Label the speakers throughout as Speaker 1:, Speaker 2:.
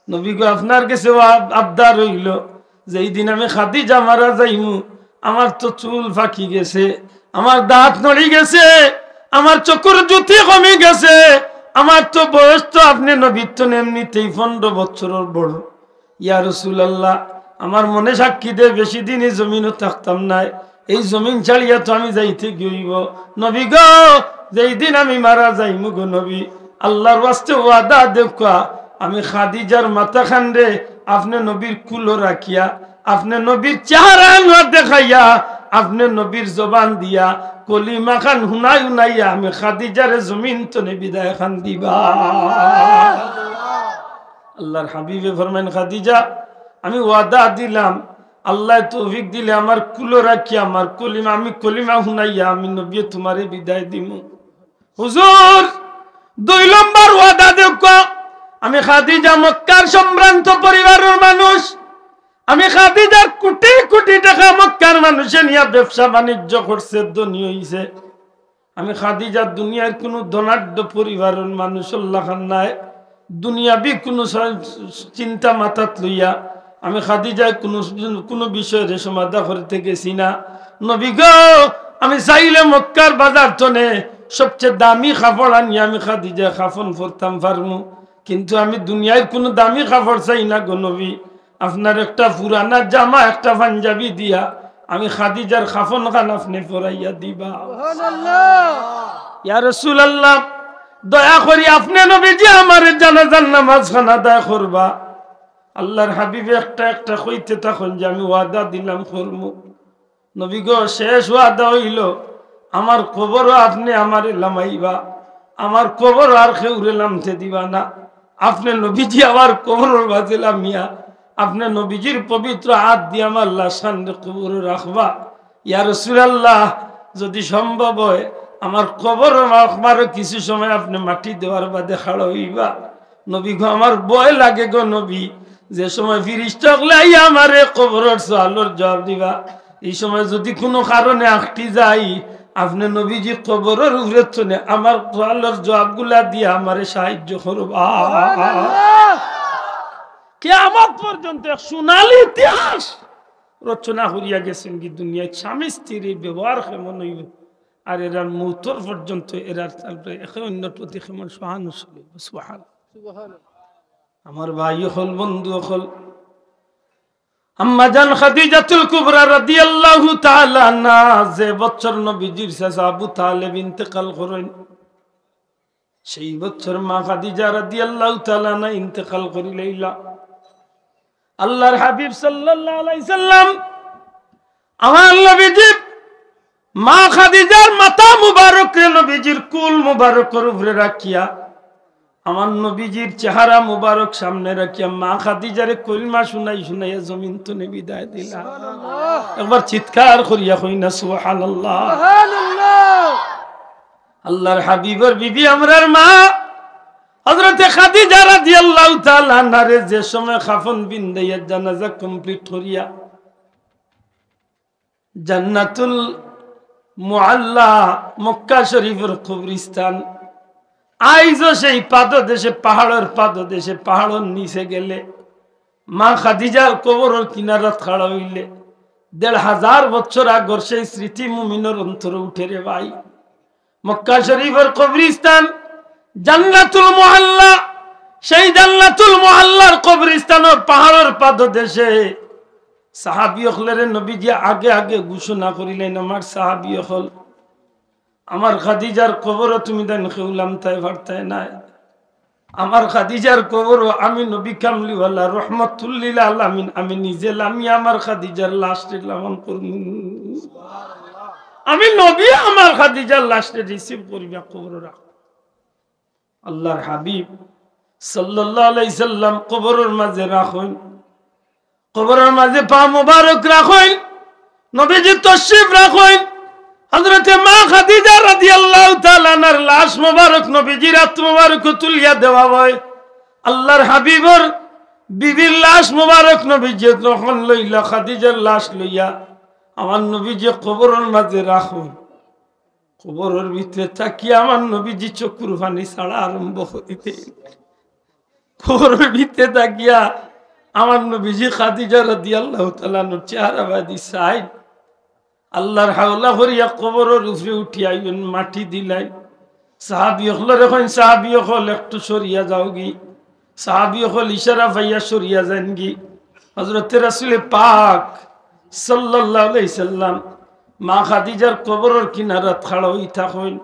Speaker 1: নবী গো আপনার কাছে আবদার হইল যে এই দিন আমি খাদিজা মারা যাইমু, আমার তো চুল ফাঁকি গেছে, আমার দাঁত নড়ি গেছে, আমার চকুর জ্যোতি কমে গেছে, আমার তো বয়স তো আপনি নবীর তো এমনিতেই 15 বছরের বড়। ইয়া রাসূলুল্লাহ, আমার মনে সাক্ষী দে বেশি দিন এই জমিনও থাকতাম নাই, এই জমিন ছাড়িয়া তো আমি যাইতে গইব। নবী গো যেই দিন আমি মারা যাইমু গো নবী, আল্লাহর ওয়াস্তে ওয়াদা দেখা আমি খাদিজার মাথা খান্ডে আপনি নবীর কুলো রাখিয়া, আপনি নবীর চেহারা দেখাইয়া, আপনি নবীর জবান দিয়া কলিমা খান হুনাই হুনাইয়া আমি খাদিজার জমিন তো বিদায় খান দিবা। আল্লাহর হাবিবে ফরমাইন, খাদিজা আমি ওয়াদা দিলাম, আল্লাহ তৌফিক দিলে আমার কুলো রাখিয়া আমার কলিমা, আমি কলিমা হুনাইয়া আমি নবী তোমারে বিদায় দিমু। হুজুর 2 নম্বর ওয়াদা দেখো, আমি খাদিজা মক্কার সম্ভ্রান্ত পরিবারের মানুষ, আমি খাদিজার কোটি কোটি টাকা মক্কার মানুষে নিয়ে ব্যবসা বাণিজ্য করছে, ধনী হইছে। আমি খাদিজার দুনিয়ার কোনো ধনাঢ্য পরিবারের মানুষ খান নাই, দুনিয়াবি কোনো চিন্তা মাথাত লইয়া আমি খাদিজার কোনো বিষয়ের সমাধা করতে গেছি না। নবী গো আমি চাইলে মক্কার বাজার টনে সবচেয়ে দামি কাপড় আনিয়ে আমি খাদিজা কাফন পরতাম পারমু, কিন্তু আমি দুনিয়ার কোনো দামি কাপড় চাই না গো নবী। আপনার একটা পুরানা জামা একটা পাঞ্জাবি দিয়া আমি খাদিজার কাফন খান আপনি পরাইয়া দিবা। ইয়া রাসূলুল্লাহ, দয়া করি আপনি নবীজি আমার জানাজার নামাজ খান আদায় করবা। আল্লাহর হাবিব একটা একটা কইতে তখন যে আমি ওয়াদা দিলাম করমু। নবী গো শেষ ওয়াদা হইল, আমার কবরও আপনি আমারে লামাইবা, আমার কবর আর কেউরে লামতে দিবা না। আপনি নবীজি আমার কবরের মাঝে লামিয়া আপনি নবীজির পবিত্র হাত দিয়ে আমার লাশান কবরে রাখবা। ইয়া রাসূলুল্লাহ, যদি সম্ভব হয় আমার কবর আমারও কিছু সময় আপনি মাটি দেওয়ার বাদে খাড়া হইবা। নবী গো আমার ভয় লাগে গো নবী, যে সময় ফিরিস্তা লাইয়া আমারে কবরের সওয়ালের জবাব দিবা, এই সময় যদি কোনো কারণে আটটি যাই আপনি নবীজি কবরের উপরে চলে আমার সওয়ালের জবাবগুলা দিয়ে আমারে সাহায্য করবা। কিয়ামত পর্যন্ত এক সোনালী ইতিহাস রচনা করিয়া গেছেন কি দুনিয়ায় স্বামী স্ত্রীর ব্যবহার কেমন হইব, আর এরার মৌতর পর্যন্ত এরার অন্যর প্রতি কেমন সহানুশীল। সুবহানাল্লাহ। আমার ভাই হল বন্ধু হল, আম্মা জান খাদিজাতুল কুবরা রাদিয়াল্লাহু তাআলা আনহা যে বছর নবীজির চাচা আবু তালেব ইন্তেকাল করেন, সেই বছর মা খাদিজা রাদিয়াল্লাহু তাআলা আনহা ইন্তেকাল করিলেইলা। আল্লাহর হাবিব সাল্লাল্লাহু আলাইহি সাল্লাম আমার নবীজি মা খাদিজার মাথা মুবারক রে নবীজির কুল মুবারকের উপরে রাখিয়া আমার নবীজির চেহারা মুবারক সামনে রাখিয়া মা খাদিজারে কলিমা শুনাই শুনাইয়া জমিন তো বিদায় দিলা। একবার চিৎকার করিয়া কই না সুবহানাল্লাহ। আল্লাহর হাবিবের বিবি আমরার মা হযরতে খাদিজা রাদিয়াল্লাহু তাআলা আনহারে যে সময় কাফন বিন্দাইয়া জানাজা কমপ্লিট করিয়া জান্নাতুল মুআল্লা মক্কা শরীফের কবরস্থান আইজো সেই পাদদেশে পাহাড়ের পাদদেশে পাহাড়ের নিচে গেলে মা খাদিজার কবরের কিনারত খাড়া হইলে ১৫০০ বছর আগর সেই স্মৃতি মুমিনের অন্তরে উঠে রে ভাই। মক্কা শরীফের কবরস্থান জান্নাতুল মুআল্লা, সেই জান্নাতুল মুআল্লার কবরস্থানের পাহাড়ের পাদদেশে সাহাবী হলের নবীজি আগে আগে ঘোষণা করিলেন, আমার সাহাবী হল আমার খাদিজার কবর তুমি দেন খেউলাম তাই ভারতায় নাই, আমার খাদিজার কবর আমি নবী কামলিওয়ালা রহমাতুল্লিল আলামিন আমি নিজে লামি আমার খাদিজার লাশটি লালন করব, আমি নবী আমার খাদিজার লাশটি রিসিভ করিবা কবর রাখ। আল্লাহর হাবিব সাল্লাল্লাহু আলাইহি সাল্লাম কবরের মাঝে রাখেন, কবরের মাঝে পা মুবারক রাখেন, নবীজি তশরিফ রাখেন। হযরতে মা খাদিজা রাদিয়াল্লাহু তাআলা আনহার লাশ মুবারক নবীজির হাত মুবারক তুলিয়া দেওয়া হয়। আল্লাহর হাবিবের বিবির লাশ মুবারক নবীজি যখন লইলা খাদিজার লাশ লইয়া আমার নবীজি কবরের মাঝে রাখেন, কবরের ভিতরে তাকিয়ে আমার নবীজি চক্ষুর পানি ছাড়া আরম্ভ করিতে কবরের ভিতরে তাকিয়া আমার নবীজি খাদিজা রাদিয়াল্লাহু তাআলা নূর চেহারা বাদি চাই আল্লাহর হাওলা করিয়া কবরের উপরে উঠিয়া মাটি দিলাই সাহাবী হল এখন সাহাবী হল একটু সরিয়া যাও গি সাহাবী হল ইশারা ভাইয়া সরিয়া যান গি হযরত রাসূল পাক সাল্লাল্লাহু আলাইহি সাল্লাম মা খাদিজার কবরের কিনারাত খাড়া হই থাকেন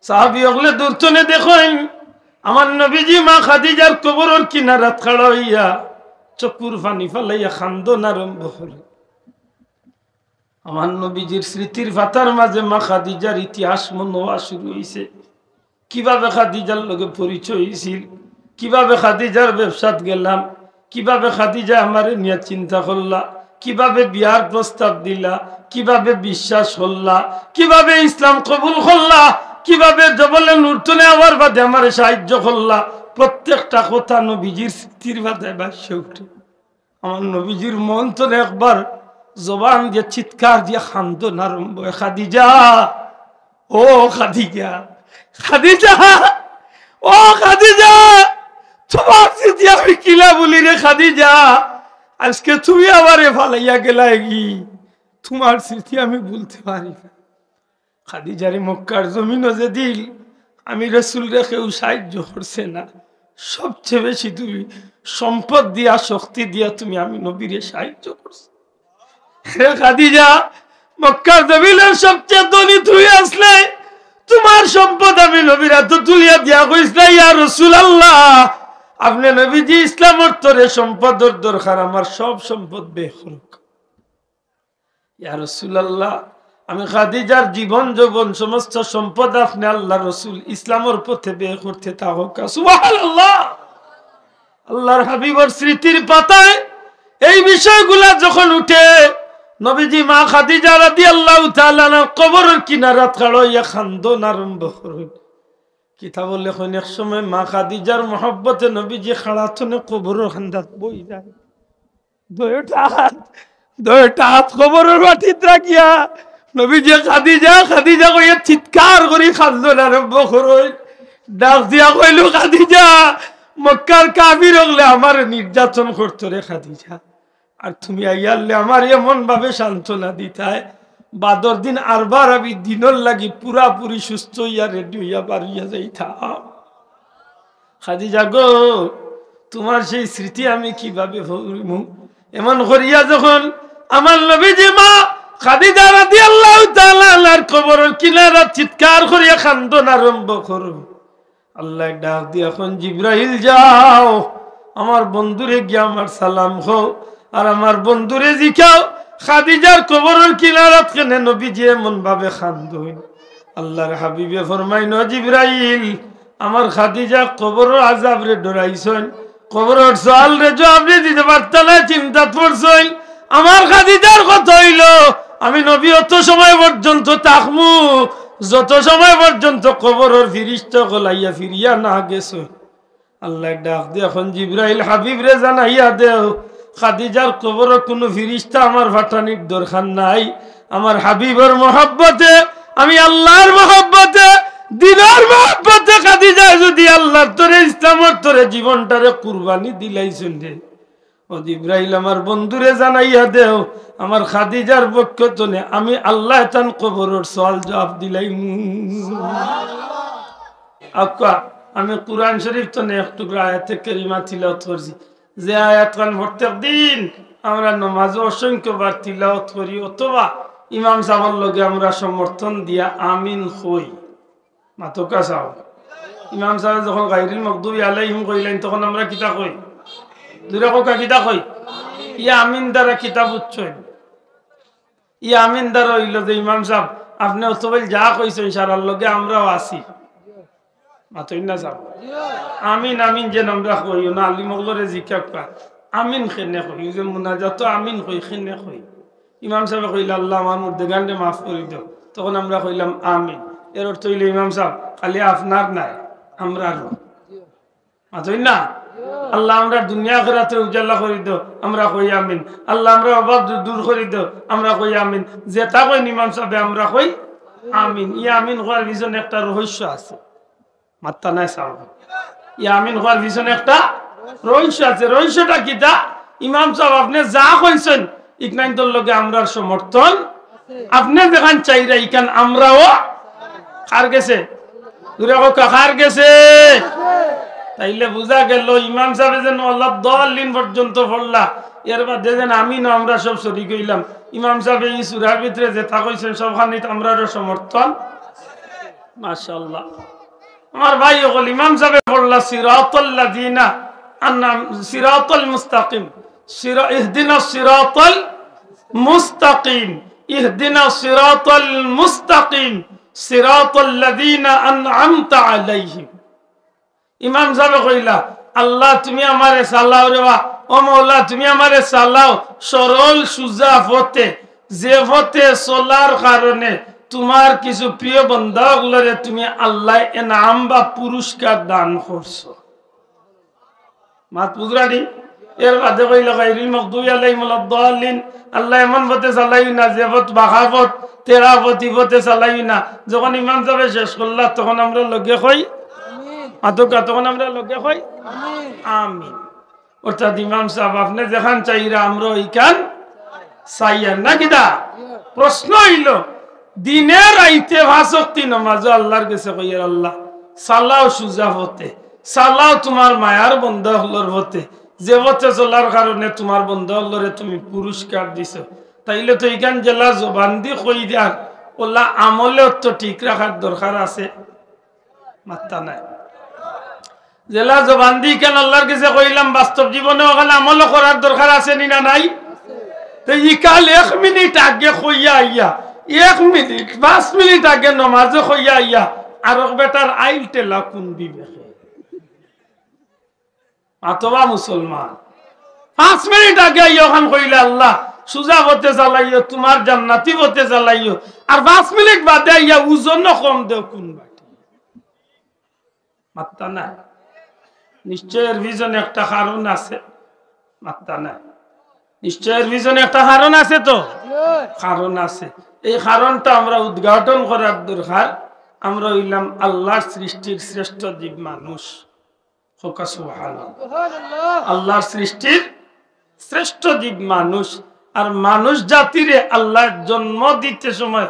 Speaker 1: সাহাবী হলে দূরতনে দেখেন আমার নবীজি মা খাদিজার কবরের কিনারাত খাড়া হইয়া চকুর পানি ফালাইয়া খান্দন আরম্ভ করে আমার নবীজির স্মৃতির পাতার মাঝে মা খাদিজার ইতিহাস মনে হওয়া শুরু হয়েছে কিভাবে খাদিজার লগে পরিচয় হয়েছিল কিভাবে খাদিজার ব্যবসাত গেলাম কিভাবে খাদিজা আমারে নিয়ে চিন্তা করলা কিভাবে বিয়ার প্রস্তাব দিলা কিভাবে বিশ্বাস করলা কিভাবে ইসলাম কবুল করলা কিভাবে জবলে নূরতনে আবার বাদে আমারে সাহায্য করলা প্রত্যেকটা কথা নবীজির স্মৃতির বাতায় ভাসে উঠে আমার নবীজির মন তো একবার জবান দিয়ে চিৎকার দিয়ে খান্দন আরম্ভ খাদিজা ও খাদিজা খাদিজা ও খাদিজা তোমার স্মৃতি আমি কিলা বলি রে খাদিজা আজকে তুমি আমারে ফালাইয়া গেলাই কি তোমার স্মৃতি আমি বলতে পারি না খাদিজারে মক্কার জমিনও যে দিল আমি রাসূল রে কেউ সাহায্য করছে না সবচেয়ে বেশি তুমি সম্পদ দিয়া শক্তি দিয়া তুমি আমি নবীরে সাহায্য করছো হে খাদিজা মক্কার জমিনের সবচেয়ে ধনী তুই আসলে তোমার সম্পদ আমি নবীর হাতে তুলিয়া দিয়া কইছিলা ইয়া রাসূলুল্লাহ আপনি নবীজি ইসলামের তরে সম্পদের দরকার আমার সব সম্পদ ব্যয় করুক ইয়া রাসূলুল্লাহ আমি খাদিজার জীবন যৌবন সমস্ত সম্পদ আপনি আল্লাহ রাসূল ইসলামের পথে ব্যয় করতে থাকুক সুবহানাল্লাহ আল্লাহর হাবিবের স্মৃতির পাতায় এই বিষয়গুলা যখন উঠে নবীজি মা খাদিজা রাদিয়াল্লাহু তাআলা কবরের কিনারাত খাড়াইয়া খান্দন আরম্ভ করেন কিতাব লেখেন এক সময় মা খাদিজার মহব্বতে নবীজি খাড়াতনে কবরের খান্দাত বই যায় দুইটা হাত কবরের মাটিতে রাখিয়া নবীজি খাদিজা খাদিজা কইয়া চিৎকার করি খান্দন আরম্ভ করেন ডাক দিয়া কইল খাদিজা মক্কার কাফির হলে আমার নির্যাতন করতো রে খাদিজা আর তুমি আইয়ালে আমার এমন ভাবে সান্ত্বনা দিতায় বাদর দিন আরবার আমি দিনর লাগি পুরাপুরি সুস্থ হইয়া রেডি হইয়া বাড়িয়া যাইতাম খাদিজা গো তোমার সেই স্মৃতি আমি কিভাবে ভুলিব এমন করিয়া যখন আমার নবীজি মা খাদিজা রাদিয়াল্লাহু তাআলা আনহার কবরের কিনারা চিৎকার করিয়া কান্দন আরম্ভ করো আল্লাহ ডাক দিয়া এখন জিবরাইল যাও আমার বন্ধুরে গিয়া আমার সালাম হো আর আমার বন্ধুরে জিখাও খাদিজার কবরের কিনারাত কেন নবীজি এমন ভাবে কান্দন আল্লাহর হাবিবে ফরমাইন জিবরাইল আমার খাদিজা কবরের আযাব রে ডরাইছেন কবরের সওয়াল রে জবাব দিতে পারতা না চিন্তা করছেন আমার খাদিজার কথা হইল আমি নবী অত সময় পর্যন্ত তাকমু যত সময় পর্যন্ত কবরের ফিরিস্তা গলাইয়া ফিরিয়া না গেছে আল্লাহ ডাক দিয়ে এখন জিবরাইল হাবিব রে জানাইয়া দেও খাদিজার কবরে কোনো ফিরিস্তা আমার ফাটানির দরকার নাই আমার হাবিবের মহব্বতে আমি আল্লাহর মহব্বতে দিনের মহব্বতে খাদিজা যদি আল্লাহর তরে ইসলামের তরে জীবনটারে কুরবানি দিলাইছেন রে ও জিবরাইল আমার বন্ধুরে জানাইয়া দেও আমার খাদিজার পক্ষ তনে আমি আল্লাহ তান কবরের সওয়াল জবাব দিলাইম আকা আমি কুরআন শরীফ তনে এক টুকরা আয়াতে কারিমা তিলাওয়াত করছি যে আয়াত কান প্রত্যেক দিন আমরা নামাজে অসংখ্যবার তিলাওয়াত করি অথবা ইমাম সাহেবের লগে আমরা সমর্থন দিয়া আমিন কই মাতকা সাহেব ইমাম সাহেব যখন গায়রুল মাগদুবি আলাইহিম কইলেন তখন আমরা কিতা কই দুরা কোকা কিতা কই ইয়া আমিন দ্বারা কিতাব উচ্চয় ইয়া আমিন দ্বারা হইল যে ইমাম সাহেব আপনি অথবা যা কইছেন সারার লগে আমরাও আছি মাতই না যাব আমিন আমিন যে আমরা কই না আলী মগলরে জিকাকা আমিন খেনে কই যে মুনাজাত আমিন কই খেনে কই ইমাম সাহেব কইলা আল্লাহ আমার মুর্দেগানরে মাফ করে দাও তখন আমরা কইলাম আমিন এর অর্থ হইল ইমাম সাহেব খালি আপনার নাই আমরারও মাতই না আল্লাহ আমরা দুনিয়া আখিরাতে উজালা করে দাও আমরা কই আমিন আল্লাহ আমরা অভাব দূর করে দাও আমরা কই আমিন যেটা কই ইমাম সাহেব আমরা কই আমিন ই আমিন হওয়ার পিছনে একটা রহস্য আছে মাত্তা নাই সাহেব ই আমিন হওয়ার পিছনে একটা রহস্য আছে। রহস্যটা কি? তা ইমাম সাহেব আপনি যা কইছেন ইকনাইন্তর লগে আমরার সমর্থন, আপনি যেখান চাইরা ইকান আমরাও কার গেছে, কার গেছে। তাইলে বুঝা গেল ইমাম সাহেব যেন আল্লাহ দলিন পর্যন্ত পড়লা, এর মধ্যে যেন আমি না আমরা সব শরীক হইলাম। ইমাম সাহেব এই সূরার ভিতরে যে তা কইছেন সবখানে আমরারও সমর্থন। মাশাআল্লাহ। আমার ভাই হল ইমাম সাহেব পড়লা সিরাতাল লাযিনা সিরাতাল মুস্তাকিম, ইহদিনাস সিরাতাল মুস্তাকিম, ইহদিনাস সিরাতাল মুস্তাকিম সিরাতাল লাযিনা আন'আমতা আলাইহিম। ইমাম সাহেব কইলা আল্লাহ তুমি আমারে চালাও রে বা, ও মওলা তুমি আমারে চালাও সরল সুজা পথে, যে পথে চলার কারণে তোমার কিছু প্রিয় বান্দাগুলোরে তুমি আল্লাহ ইনাম বা পুরস্কার দান করছো। মাত বুঝরানি। এর বাদে কইলা গায়রিল মাগদুবি আলাইহিম ওয়ালাদ-দাল্লিন, আল্লাহ এমন পথে চালাই না যে পথ বাঁকা পথ, তেরা পথে চালাই না। যখন ইমাম সাহেব শেষ করলা তখন আমরা লগে কই আমিন, তখন আমরা লগে কই আমিন। অর্থাৎ ইমাম সাহেব আপনি যেখান চাইরা আমরা ওইখান চাইয়ার না কিনা। প্রশ্ন হইল দিনের আইতে ভাষক্তি নমাজ আল্লাহর কাছে কইয়ার আল্লাহ সালাও সুজা হতে, সালাও তোমার মায়ার বন্ধা হলর হতে, যে পথে চলার কারণে তোমার বন্ধা হলরে তুমি পুরস্কার দিছ। তাইলে তো এইখান জেলা জবান দি কই দিয়ার ওলা আমলে তো ঠিক রাখার দরকার আছে। মাত্তা নাই জেলা জবান দি কেন আল্লাহর কাছে কইলাম, বাস্তব জীবনে ওখানে আমল করার দরকার আছে নি না নাই? তো ইকাল 1 মিনিট আগে কইয়া আইয়া, 1 মিনিট 5 মিনিট আগে নমাজে কইয়া আইয়া আর বেটার আইল টেলা কোন বিবেকে? অথবা মুসলমান 5 মিনিট আগে আইয়া ওখান কইলে আল্লাহ সুজা হতে চালাইও, তোমার জান্নাতি হতে চালাইও, আর 5 মিনিট বাদে আইয়া ওজন কম দেও কোন বাটি? মাত্তা না। নিশ্চয়ের ভিজনে একটা কারণ আছে। মাত্তা না। নিশ্চয়ের ভিজনে একটা কারণ আছে। তো কারণ আছে, এই কারণটা আমরা উদ্ঘাটন করার দরকার। আমরা হইলাম আল্লাহর সৃষ্টির শ্রেষ্ঠ জীব মানুষ। আল্লাহর সৃষ্টির শ্রেষ্ঠ জীব মানুষ। আর মানুষ জাতিরে আল্লাহ জন্ম দিতে সময়,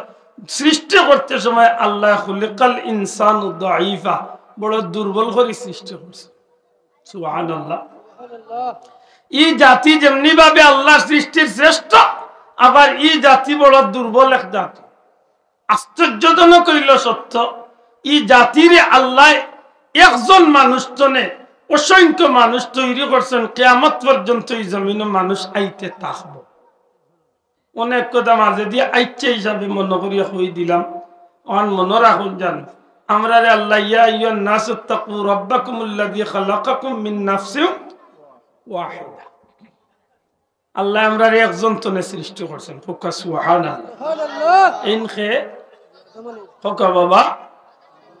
Speaker 1: সৃষ্টি করতে সময় আল্লাহ খুলিকাল ইনসানু দাঈফা, বড় দুর্বল করে সৃষ্টি করছে। সুবহানাল্লাহ। এই জাতি যেমনি ভাবে আল্লাহ সৃষ্টির শ্রেষ্ঠ, আবার এই জাতি বড় দুর্বল এক জাতি। আশ্চর্যজনক হইল সত্য, এই জাতিরে আল্লাহ একজন মানুষ জনে অসংখ্য মানুষ তৈরি করছেন, কিয়ামত পর্যন্ত এই জমিনে মানুষ আইতে থাকব। অনেক কথা মাঝে দিয়ে আইচ্ছে হিসাবে মনে করিয়া কই দিলাম। অন মনে রাখুন জান আমরা রে আল্লাহ ইয়া আইয়ুহান নাসু তাকু রাব্বাকুমুল্লাযী খালাকাকুম মিন নাফসিন ওয়াহিদা, আল্লাহ আমরা একজন তনে সৃষ্টি করছেন। ফুকা সুবহানাল্লাহ। ইনখে ফুকা বাবা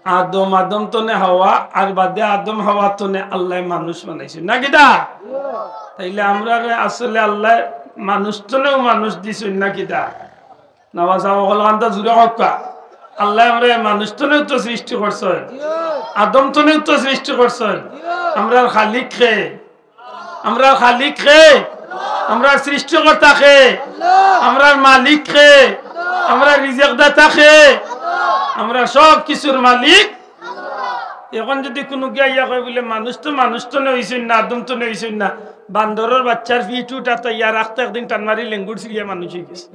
Speaker 1: আদম, আদম তনে হাওয়া, আর বাদে আদম হাওয়া তনে আল্লাহ মানুষ বানাইছে না কিটা? তাইলে আমরা আসলে আল্লাহ মানুষ তনেও মানুষ দিছেন না কিটা? নওয়াজ আমগলকান্তা জুড়ে হক্কা আল্লাহ আমরা মানুষ তনেও তো সৃষ্টি করছেন, আদম তনেও তো সৃষ্টি করছেন। আমরা খালিক খে, আমরা খালিক খে, আমরা সৃষ্টিকর্তা খে, আমরা মালিক খে, আমরা রিজিক দাতা খে, আমরা সব কিছুর মালিক। এখন যদি কোনো গিয়া কয় বলে মানুষ তো নইছেন না, আদম তো নইছেন না, বান্দরের বাচ্চার ফিটুটা তো ইয়া রাখতে একদিন টান মারি লেঙ্গুর ছিড়িয়া মানুষ হয়ে গেছে।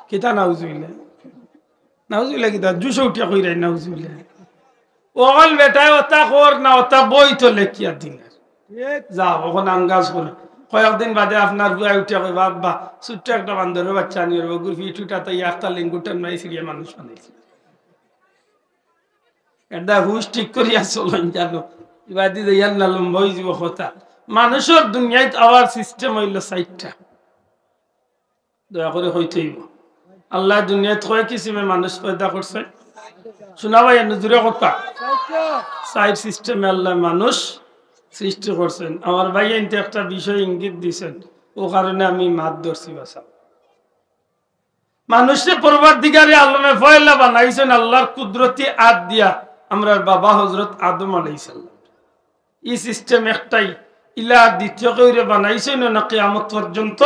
Speaker 1: কিতা নাউজুবিল্লাহ, নাউজুবিল্লাহ, কিতা জুসো উঠিয়া কইরাই নাউজুবিল্লাহ। ওগল বেটায় ওটা কর না, ওটা বই তো লেখিয়া দিনের যাও ওখানে আঙ্গাজ করে। কয়েকদিন বাদে আপনার বুয়া উঠিয়া কই বাবা ছোট্ট একটা বান্দরের বাচ্চা নিয়ে বগুর ফিটুটা তো ইয়া একটা লেঙ্গুর টান মারি ছিড়িয়া মানুষ বানাইছে। এটা হুশ ঠিক করিয়া চলেন জানো, এবার দিদি ইয়ার না লম্বা হয়ে যাব কথা। মানুষের দুনিয়ায় আওয়ার সিস্টেম হইল 4টা, দয়া করে হইতেইব। আল্লাহ দুনিয়াত কয় কিসিমে মানুষ পয়দা করছে শোনা ভাই, নজরে কথা 4 সিস্টেমে আল্লাহ মানুষ সৃষ্টি করছেন। আমার ভাই এনতে একটা বিষয় ইঙ্গিত দিছেন, ও কারণে আমি মাত ধরছি। বাসা মানুষের পরবর্তীকারে আলমে ফয়লা বানাইছেন আল্লাহর কুদরতি আদ দিয়া। আমরার বাবা হযরত আদম আলাইহিস সালাম এই সিস্টেম একটাই, ইলা দ্বিতীয় কেউরে বানাইছে না কিয়ামত পর্যন্ত,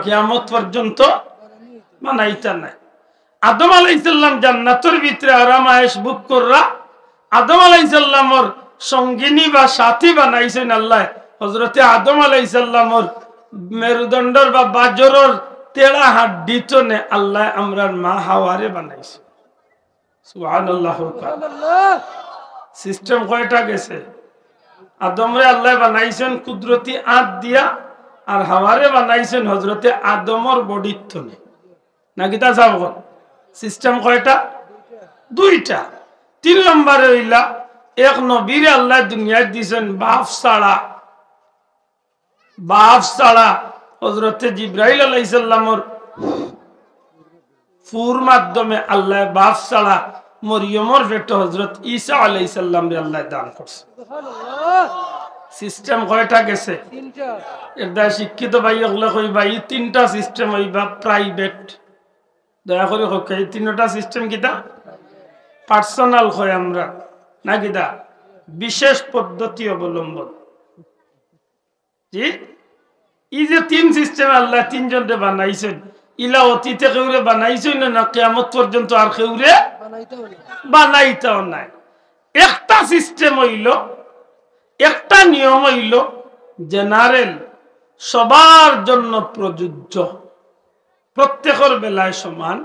Speaker 1: কিয়ামত পর্যন্ত বানাইতা নাই। আদম আলাইহিস সালাম জান্নাতের ভিতরে আরাম আয়েশ বুক কররা আদম আলাইহিস সালামর সঙ্গিনী বা সাথী বানাইছেন আল্লাহ। হযরতে আদম আলাইহিস সালামর মেরুদণ্ডর বা বাজরর তেড়া হাড্ডি তো নে আল্লাহ আমরার মা হাওয়ারে বানাইছে। সুবহানাল্লাহ। সিস্টেম কয়টা গেছে? আদমরে আল্লাহ বানাইছেন কুদরতি আঁত দিয়া, আর হাওয়ারে বানাইছেন হযরতে আদমর বডির তনে। নাকি তা যাব সিস্টেম কয়টা? দুইটা। 3 নম্বরে হইলা এক নবীরে আল্লাহ দুনিয়ায় দিয়েছেন বাপ ছাড়া হযরতে জিবরাইল আলাইহিস সালামর ফুর মাধ্যমে আল্লাহ বাপ ছাড়া মরিয়মর পেটে হযরত ঈসা আলাইহিস সালাম রে আল্লাহ দান করছে। সিস্টেম কয়টা গেছে? তিনটা। এটা শিক্ষিত ভাই ওগুলা কইবা এই তিনটা সিস্টেম হইবা প্রাইভেট। দয়া করে হোক এই তিনটা সিস্টেম কিটা পার্সোনাল হয় আমরা না কিটা বিশেষ পদ্ধতি অবলম্বন। জি, এই যে 3 সিস্টেম আল্লাহ 3 জনরে বানাইছেন, ইলা অতীতে কেউরে বানাইছেন না কিয়ামত পর্যন্ত আর কেউরে বানাইতেও নাই। একটা সিস্টেম হইল, একটা নিয়ম হইল জেনারেল, সবার জন্য প্রযোজ্য, প্রত্যেকের বেলায় সমান।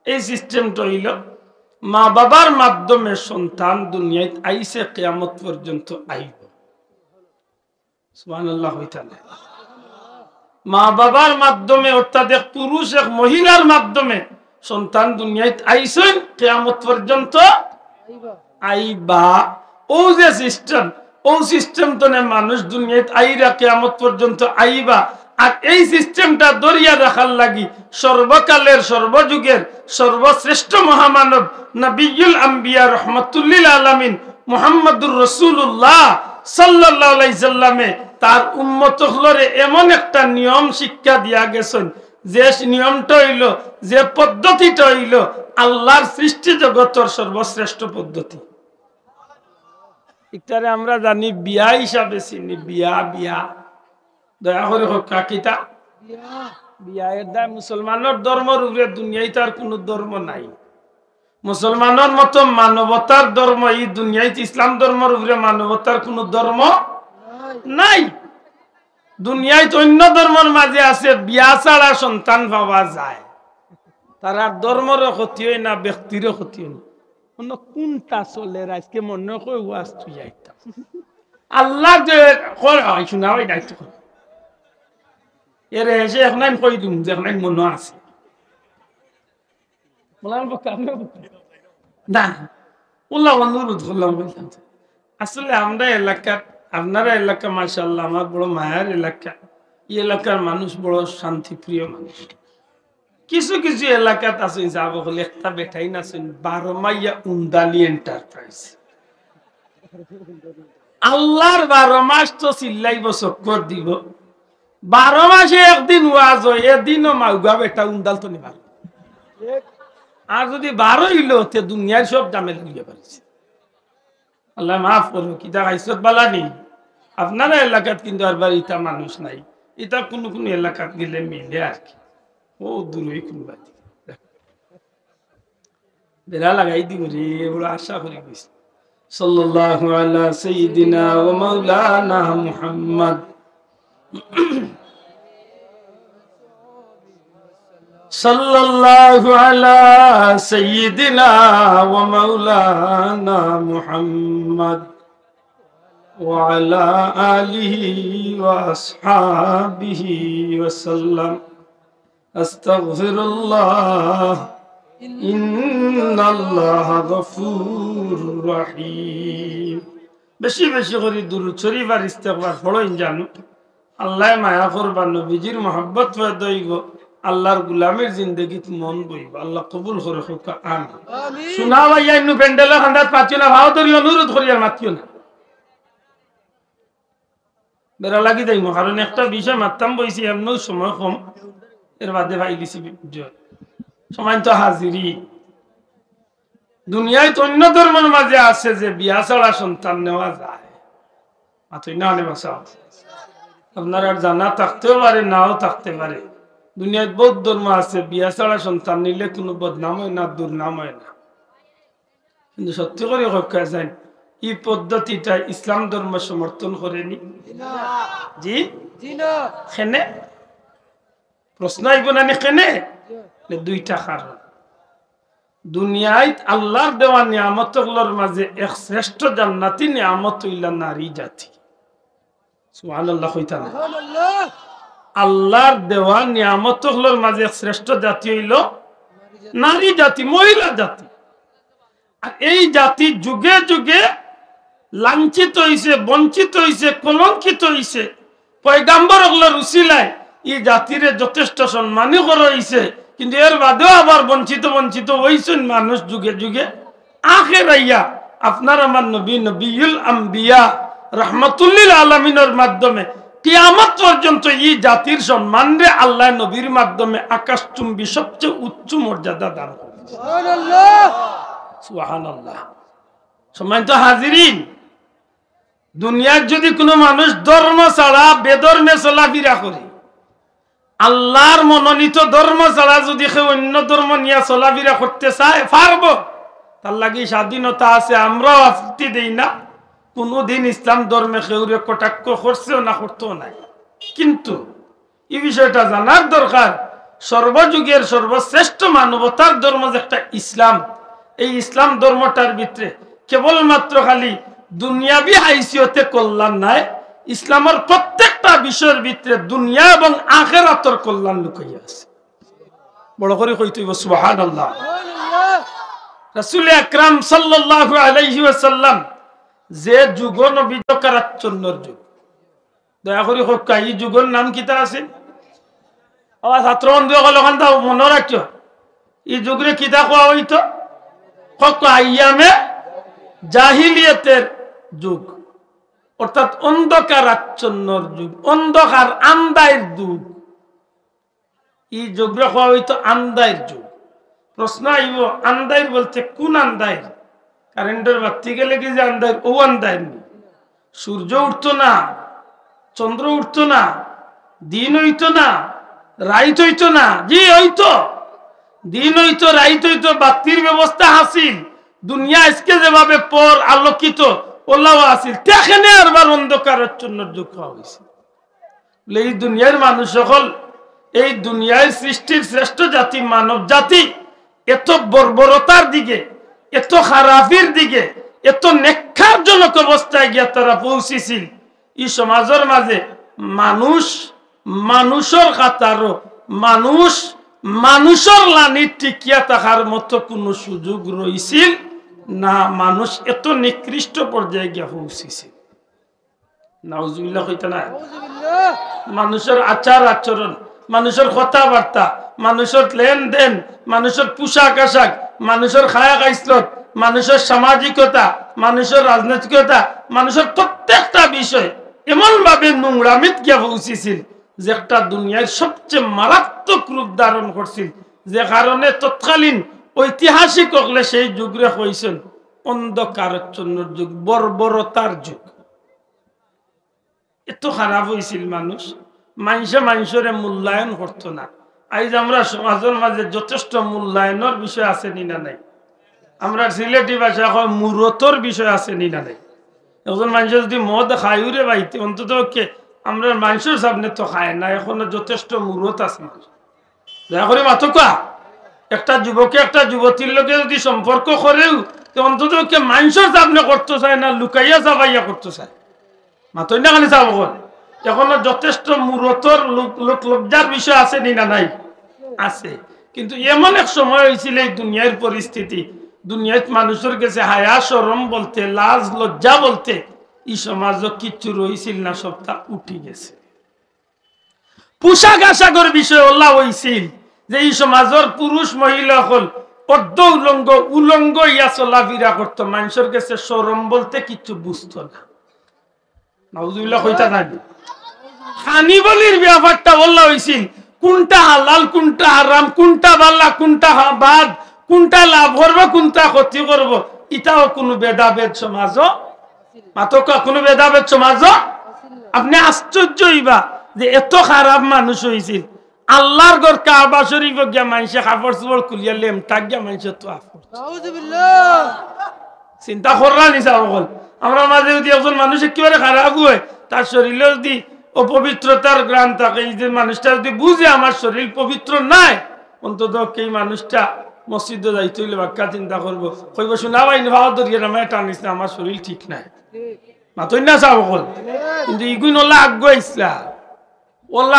Speaker 1: এই সিস্টেমটা হইল মা বাবার মাধ্যমে সন্তান দুনিয়ায় আইসে কিয়ামত পর্যন্ত আইব। সুবহানাল্লাহ। মা বাবার মাধ্যমে অর্থাৎ এক পুরুষ এক মহিলার মাধ্যমে সন্তান দুনিয়ায় আইসেন কিয়ামত পর্যন্ত আইবা। ও যে সিস্টেম, ও সিস্টেম তো মানুষ দুনিয়ায় আইরা কিয়ামত পর্যন্ত আইবা। আর এই সিস্টেমটা দরিয়া রাখার লাগি সর্বকালের সর্বযুগের সর্বশ্রেষ্ঠ মহামানব নবিয়ুল আম্বিয়া রহমাতুল্লিল আলামিন মুহাম্মদুর রাসূলুল্লাহ সাল্লাল্লাহু আলাইহি সাল্লামে তার উম্মত হলরে এমন একটা নিয়ম শিক্ষা দিয়া গেছেন, যে নিয়মটা হইল, যে পদ্ধতিটা হইল আল্লাহর সৃষ্টি জগতের সর্বশ্রেষ্ঠ পদ্ধতি। এটারে আমরা জানি বিয়া হিসাবে চিনি। বিয়া দয়া করে হোক কাকিটা বিয়ের দায় মুসলমানের ধর্মের উপরে দুনিয়ায় তার কোনো ধর্ম নাই। মুসলমানের মতো মানবতার ধর্ম এই দুনিয়ায়, ইসলাম ধর্মের উপরে মানবতার কোনো ধর্ম নাই। দুনিয়ায় অন্য ধর্মের মাঝে আছে বিয়া ছাড়া সন্তান পাওয়া যায়, তার আর ধর্মেরও ক্ষতি হয় না, ব্যক্তিরও ক্ষতি হয় না। কোনটা চলে আজকে মনে কই ওয়াজ তুই যাইতাম আল্লাহ যে শোনা হয় দায়িত্ব এর এসে এখন কই দিম যে এখন মনে আছে না উল্লাহ অনুরোধ করলাম। আসলে আমরা এলাকার, আপনারা এলাকা মাশাআল্লাহ আমার বড় মায়ের এলাকা, এই এলাকার মানুষ বড় শান্তিপ্রিয় মানুষ। কিছু কিছু এলাকাত আছে যাব হলে একটা বেঠাই নাছেন 12 মাইয়া উন্দালি এন্টারপ্রাইজ। আল্লাহর 12 মাস তো চিল্লাইব চক্কর দিব, 12 মাসে একদিন ওয়াজ হয়, এদিনও মাউগা বেটা উন্দাল তো নিবার। আর যদি 12 হইলো তে দুনিয়ার সব জামেলা হইয়া পারিছে। আল্লাহ মাফ করো, কিতা হাইসত বালা নেই আপনারা এলাকাত, কিন্তু আর বার ইটা মানুষ নাই। এটা কোনো কোনো এলাকাত গেলে মিলে আর কি, ও দূরই কোনবা বেলা লাগাই দিব রে, ওরা আশা করে গেছে। সাল্লাল্লাহু আলা সাইয়্যিদিনা ওয়া মাওলানা মুহাম্মদ সাল্লাল্লাহু আলা সাইয়্যিদিনা ওয়া মাওলানা মুহাম্মদ ওয়া আলা আলিহি ওয়া আসহাবিহি ওয়া সাল্লাম। আস্তাগফিরুল্লাহ ইন্নাল্লাহা গফুরুর রহিম। বেশি বেশি করে দুরূদ শরীফ আর ইস্তিগফার পড়েন জানো, আল্লাহ মায়া করবা, নবীজির মহব্বত পয়দা হইব, আল্লাহর গোলামের জিন্দেগিত মন বইব। আল্লাহ কবুল করে হোক, আমিন। শোনা ভাইয়া ইন্নু প্যান্ডেলের খান্দাত পাচ্ছিও না, ভাও তোর অনুরোধ করি আর মাতিও না, বেড়া লাগি যাইব। কারণ একটা বিষয় মারতাম বইছি, এমনও সময় কম, এর বাদে ভাই গেছি সময় তো হাজিরি। দুনিয়ায় তো অন্য ধর্মের মাঝে আছে যে বিয়া ছাড়া সন্তান নেওয়া যায়, আতই না অনেক ভাষা আপনার আর জানা থাকতেও পারে নাও থাকতে পারে দুনিয়ায় বহুত ধর্ম আছে বিয়া ছাড়া সন্তান নিলে কোনো বদনাম হয় না দুর্নাম হয় না কিন্তু সত্যি করে হকা যায় এই পদ্ধতিটা ইসলাম ধর্ম সমর্থন করেনি জি কেনে প্রশ্ন আইব না কেনে দুইটা কারণ দুনিয়ায় আল্লাহর দেওয়া নিয়ামতগুলোর মাঝে এক শ্রেষ্ঠ জান্নাতি নিয়ামত হইল নারী জাতি সুবহানাল্লাহ কইতা না আল্লাহর দেওয়া নিয়ামতগুলোর মাঝে শ্রেষ্ঠ জাতি হইল নারী জাতি মহিলা জাতি আর এই জাতি যুগে যুগে লাঞ্ছিত হইছে বঞ্চিত হইছে কলঙ্কিত হইছে পয়গাম্বরগুলোর উসিলায় এই জাতিরে যথেষ্ট সম্মানই করা হইছে কিন্তু এর বাদেও আবার বঞ্চিত বঞ্চিত হইছেন মানুষ যুগে যুগে আখের আইয়া আপনার আমার নবী নবিউল আম্বিয়া রাহমাতুল্লিল আলামিনের মাধ্যমে কিয়ামত পর্যন্ত এই জাতির সম্মান রে আল্লাহ নবীর মাধ্যমে আকাশচুম্বী সবচেয়ে উচ্চ মর্যাদা দান করেছেন সুবহানাল্লাহ সুবহানাল্লাহ সম্মানিত হাজিরিন দুনিয়ার যদি কোনো মানুষ ধর্ম ছাড়া বেধর্মে চলাফেরা করে আল্লাহর মনোনীত ধর্ম ছাড়া যদি কেউ অন্য ধর্ম নিয়ে চলাফেরা করতে চায় পারবো তার লাগি স্বাধীনতা আছে আমরাও আপত্তি দেই না কোনোদিন ইসলাম ধর্মে কেউরে কটাক্ষ করছেও না করতেও নাই কিন্তু এই বিষয়টা জানার দরকার সর্বযুগের সর্বশ্রেষ্ঠ মানবতার ধর্ম যে একটা ইসলাম এই ইসলাম ধর্মটার ভিতরে কেবলমাত্র খালি দুনিয়াবি হাইসিয়তে কল্যাণ নাই ইসলামের প্রত্যেকটা বিষয়ের ভিতরে দুনিয়া এবং আখিরাতের কল্যাণ লুকাইয়া আছে বড় করে কইতে হইব সুবহানাল্লাহ রাসূল আকরাম সাল্লাল্লাহু আলাইহি ওয়াসাল্লাম যে যুগ নবী কারাচ্ছন্নর যুগ দয়া করে হোক এই যুগের নাম কিতা আছে আবার ছাত্র বন্ধু হলখান তা মনে রাখছো এই যুগরে কিতা কোয়া হইতো হোক আইয়ামে জাহিলিয়াতের যুগ অর্থাৎ অন্ধকার আচ্ছন্নর যুগ অন্ধকার আন্দায়ের যুগ এই যুগরে কোয়া হইতো আন্দায়ের যুগ প্রশ্ন আইব আন্দায়ের বলতে কোন আন্দায়ের কারেন্টের বাতি গেলে কি যে আন্দায়ের ও আন্দায়ের নেই সূর্য উঠতো না চন্দ্র উঠতো না দিন হইতো না রাইত হইতো না জি হইতো দিন হইতো রাইত হইতো বাতির ব্যবস্থা হাসিল দুনিয়া আজকে যেভাবে পর আলোকিত ওলাও আসিল তেখানে আরবার অন্ধকারাচ্ছন্নর যুগ হওয়া হয়েছে এই দুনিয়ার মানুষ সকল এই দুনিয়ার সৃষ্টির শ্রেষ্ঠ জাতি মানব জাতি এত বর্বরতার দিকে এত খারাপির দিকে এত নেক্ষারজনক অবস্থায় গিয়া তারা পৌঁছেছিল এই সমাজের মাঝে মানুষ মানুষের কাতারও মানুষ মানুষের লানি টিকিয়া থাকার মতো কোনো সুযোগ রইছিল না মানুষ এত নিকৃষ্ট পর্যায়ে গিয়া পৌঁছেছিল নাউজুবিল্লাহ কইতা না মানুষের আচার আচরণ মানুষের কথাবার্তা মানুষের লেনদেন মানুষের পোশাক আশাক মানুষের খায়া খাইসলত মানুষের সামাজিকতা মানুষের রাজনৈতিকতা মানুষের প্রত্যেকটা বিষয় এমন ভাবে নোংরামিত গিয়া পৌঁছেছিল যে একটা দুনিয়ার সবচেয়ে মারাত্মক রূপ ধারণ করছিল যে কারণে তৎকালীন ঐতিহাসিক হলে সেই যুগরে হয়েছেন অন্ধকারাচ্ছন্নর যুগ বর্বরতার যুগ এত খারাপ হয়েছিল মানুষ মানুষের মূল্যায়ন করতো না আজ আমরা সমাজের মাঝে যথেষ্ট মূল্যায়নের বিষয় আছে নি না নাই আমরা সিলেটি ভাষা হয় মূরতর বিষয় আছে নি না নাই এখন মানুষ যদি মদ খায়ুরে বাইতে অন্তত আমরা মানুষের সামনে তো খায় না এখনো যথেষ্ট মূরত আছে দয়া করে মাথো কা একটা যুবকে একটা যুবতীর লোকে যদি সম্পর্ক করেও অন্তত মানুষের সামনে করতে চায় না লুকাইয়া চাবাইয়া করতে চায় মাথই না খালি চাব এখনো যথেষ্ট মূরতর লজ্জার বিষয় আছে নি না নাই আছে কিন্তু এমন এক সময় হয়েছিল এই দুনিয়ার পরিস্থিতি দুনিয়ায় মানুষের কাছে হায়া শরম বলতে লাজ লজ্জা বলতে এই সমাজ কিচ্ছু রইছিল না সবটা উঠে গেছে পোশাক আশাকের বিষয় ওলা হয়েছিল যে এই সমাজের পুরুষ মহিলা হল অর্ধ উলঙ্গ উলঙ্গ ইয়া চলাফেরা করতো মানুষের কাছে শরম বলতে কিচ্ছু বুঝতো না নাউজুবিল্লাহ কইতা না খানি বলির ব্যাপারটা বলা হয়েছিল কোনটা হালাল কোনটা হারাম কোনটা বাল্লা কোনটা বাদ কোনটা লাভ করবো কোনটা ক্ষতি করবো এটাও কোনো ভেদাভেদ সমাজও মাতো কোনো ভেদাভেদ সমাজ আপনি আশ্চর্য হইবা যে এত খারাপ মানুষ হয়েছিল আল্লাহর ঘর কাবা শরীফ গিয়া মানুষে কাপড় চোপড় খুলিয়া লেমটা গিয়া মানুষের তো চিন্তা কররা নিসা বল আমরা মাঝে যদি একজন মানুষ একেবারে খারাপ হয় তার শরীরে যদি অপবিত্রতার গ্রাম থাকে এই যে মানুষটা যদি বুঝে আমার শরীর পবিত্র নাই অন্তত এই মানুষটা মসজিদে যাইতে হইলে বাক্যা চিন্তা করবো কইব শোনা ভাই ভাও ধরিয়ে নামায় টানিস না আমার শরীর ঠিক নাই মাতই না চাও বল কিন্তু ইগুন ওলা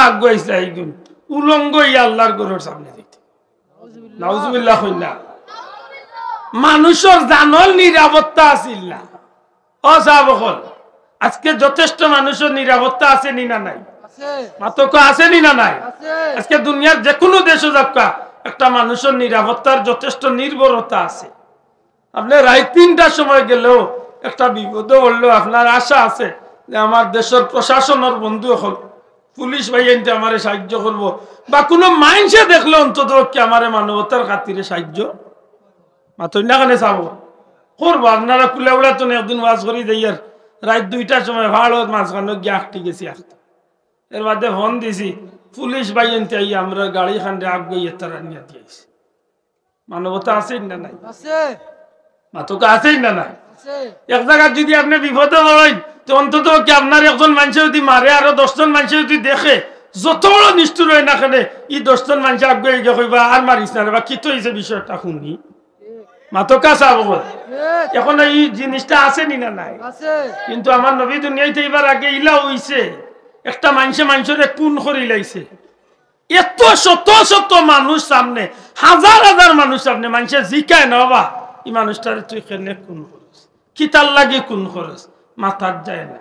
Speaker 1: আগুয়াইছিলা ইগুন উলঙ্গ আল্লাহর গরুর সামনে দিতে নাউজুবিল্লাহ কইলা মানুষের জানল নিরাপত্তা আছিল না ও সাহাবকল আজকে যথেষ্ট মানুষের নিরাপত্তা আছে নি না নাই মাতক আছে নি না নাই আজকে দুনিয়ার যে কোনো দেশে যাক্কা একটা মানুষের নিরাপত্তার যথেষ্ট নির্ভরতা আছে আপনি রাত 3টার সময় গেলেও একটা বিপদ হলো আপনার আশা আছে যে আমার দেশের প্রশাসনের বন্ধু হল পুলিশ ভাই এনতে আমারে সাহায্য করবো বা কোনো মাইন্সে দেখলে অন্তত কি আমারে মানবতার খাতিরে সাহায্য মাতই না কানে চাবো করবো আপনারা কুলে উড়া তো একদিন ওয়াজ করি যাই আর রাত 2টার সময় ভালো মাঝখানে গিয়ে আঁকটি গেছি আঁকতে এর বাদে ফোন দিছি পুলিশ ভাই এনতে আই আমরা গাড়ি খান্ডে আগ গিয়ে তারা নিয়ে দিয়েছি মানবতা আছে না নাই মাতকা আছে না নাই এক জায়গায় যদি আপনি বিপদে পড়েন তো অন্তত কি আপনার একজন মানুষ যদি মারে আরো 10 জন মানুষ যদি দেখে যত বড় নিষ্ঠুর হয় না কেন এই 10 জন মানুষ আগে গিয়ে কইবা আর মারিস না বা কি তো হয়েছে বিষয়টা শুনি মাতকা চাব এখন এই জিনিসটা আছে নি না নাই কিন্তু আমার নবী দুনিয়াতে এবার আগে ইলা হইছে একটা মানুষের খুন করে লাইছে এত শত শত মানুষ সামনে হাজার হাজার মানুষ সামনে মানুষের জিকায় না বাবা এই মানুষটারে তুই কেন খুন করস কি তার লাগে খুন করস মাথার যায় না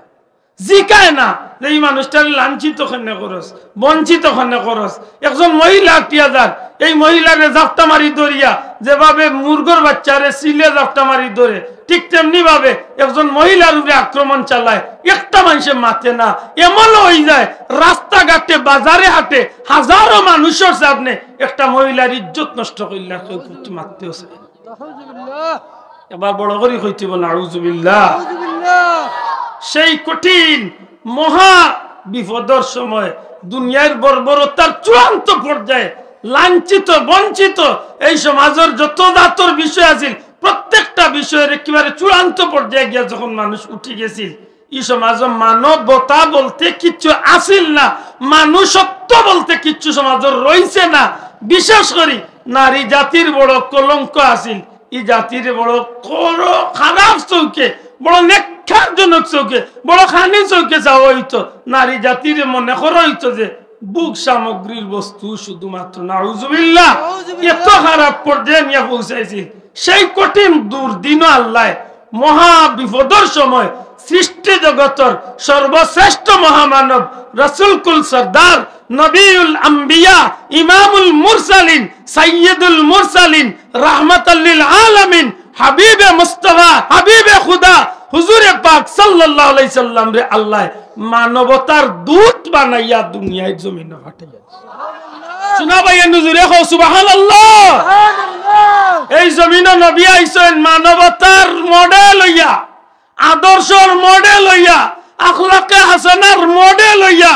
Speaker 1: জিকায় না যে এই মানুষটার লাঞ্ছিত কেনে করস বঞ্চিত কেনে করস একজন মহিলা 8000 এই মহিলারে জাপটা মারি ধরিয়া যেভাবে মুরগর বাচ্চারে সিলে জাপটা মারি ধরে ঠিক তেমনি ভাবে একজন মহিলার উপরে আক্রমণ চালায় একটা মানুষের মাথে না এমন হয়ে যায় রাস্তাঘাটে বাজারে হাটে হাজারো মানুষের সামনে একটা মহিলার ইজ্জত নষ্ট করলে মারতেও চায় এবার বড় করে কইতে বল নাউজুবিল্লাহ সেই কঠিন মহা বিপদের সময় দুনিয়ার বর্বরতার চূড়ান্ত পর্যায়ে লাঞ্ছিত বঞ্চিত এই সমাজের যত জাতর বিষয় আছিল প্রত্যেকটা বিষয়ের একেবারে চূড়ান্ত পর্যায়ে গিয়ে যখন মানুষ উঠে গেছিল এই সমাজে মানবতা বলতে কিচ্ছু আসিল না মানুষত্ব বলতে কিচ্ছু সমাজের রইছে না বিশেষ করে নারী জাতির বড় কলঙ্ক আসিল এই জাতির বড় খারাপ চৌকে বড় নেক্ষারজনক চৌকে বড় খানি চৌকে যাওয়া হইতো নারী জাতির মনে করা হইতো যে বুক সামগ্রীর বস্তু শুধুমাত্র নাউজুবিল্লাহ এত খারাপ পর্যায়ে নিয়ে পৌঁছাইছি সেই কঠিন দুর্দিন আল্লাহ মহা বিপদের সময় সৃষ্টি জগতের সর্বশ্রেষ্ঠ মহামানব রাসূল কুল সরদার নবিউল আম্বিয়া ইমামুল মুরসালিন সাইয়্যিদুল মুরসালিন রাহমাতাল লিল আলামিন হাবিবে মুস্তাফা হাবিবে খুদা হুজুরে পাক সাল্লাল্লাহু আলাইহি সাল্লাম রে আল্লাহ মানবতার দূত বানাইয়া দুনিয়ায় জমিনে পাঠাইয়া সুবহানাল্লাহ শোনা ভাই হুজুরে কও সুবহানাল্লাহ সুবহানাল্লাহ এই জমিনে নবী আইছেন মানবতার মডেল হইয়া আদর্শের মডেল হইয়া আখলাকে হাসানার মডেল হইয়া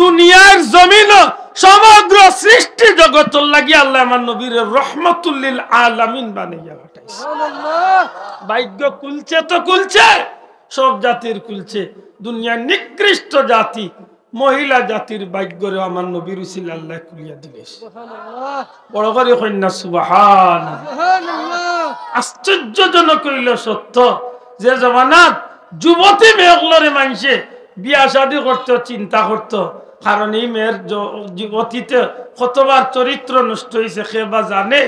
Speaker 1: দুনিয়ার জমিনে সমগ্র সৃষ্টি জগতের লাগি আল্লাহ আমার নবীর রহমাতুল লিল আলামিন বানাইয়া পাঠাইছে সুবহানাল্লাহ ভাগ্য কুলছে তো কুলছে সব জাতির কুলছে দুনিয়ার নিকৃষ্ট জাতি মহিলা জাতির ভাগ্যরে আমার নবীর উসিলা আল্লাহ কুলিয়া দিলেন সুবহানাল্লাহ বড় করে কইনা সুবহানাল্লাহ সুবহানাল্লাহ আশ্চর্যজনক হইল সত্য যে জামানাত যুবতী মেয়েগুলোরে মানুষে বিয়া শাদী করতে চিন্তা করত কারণ এই মেয়ের যুবতীতে কতবার চরিত্র নষ্ট হয়েছে কে বা জানে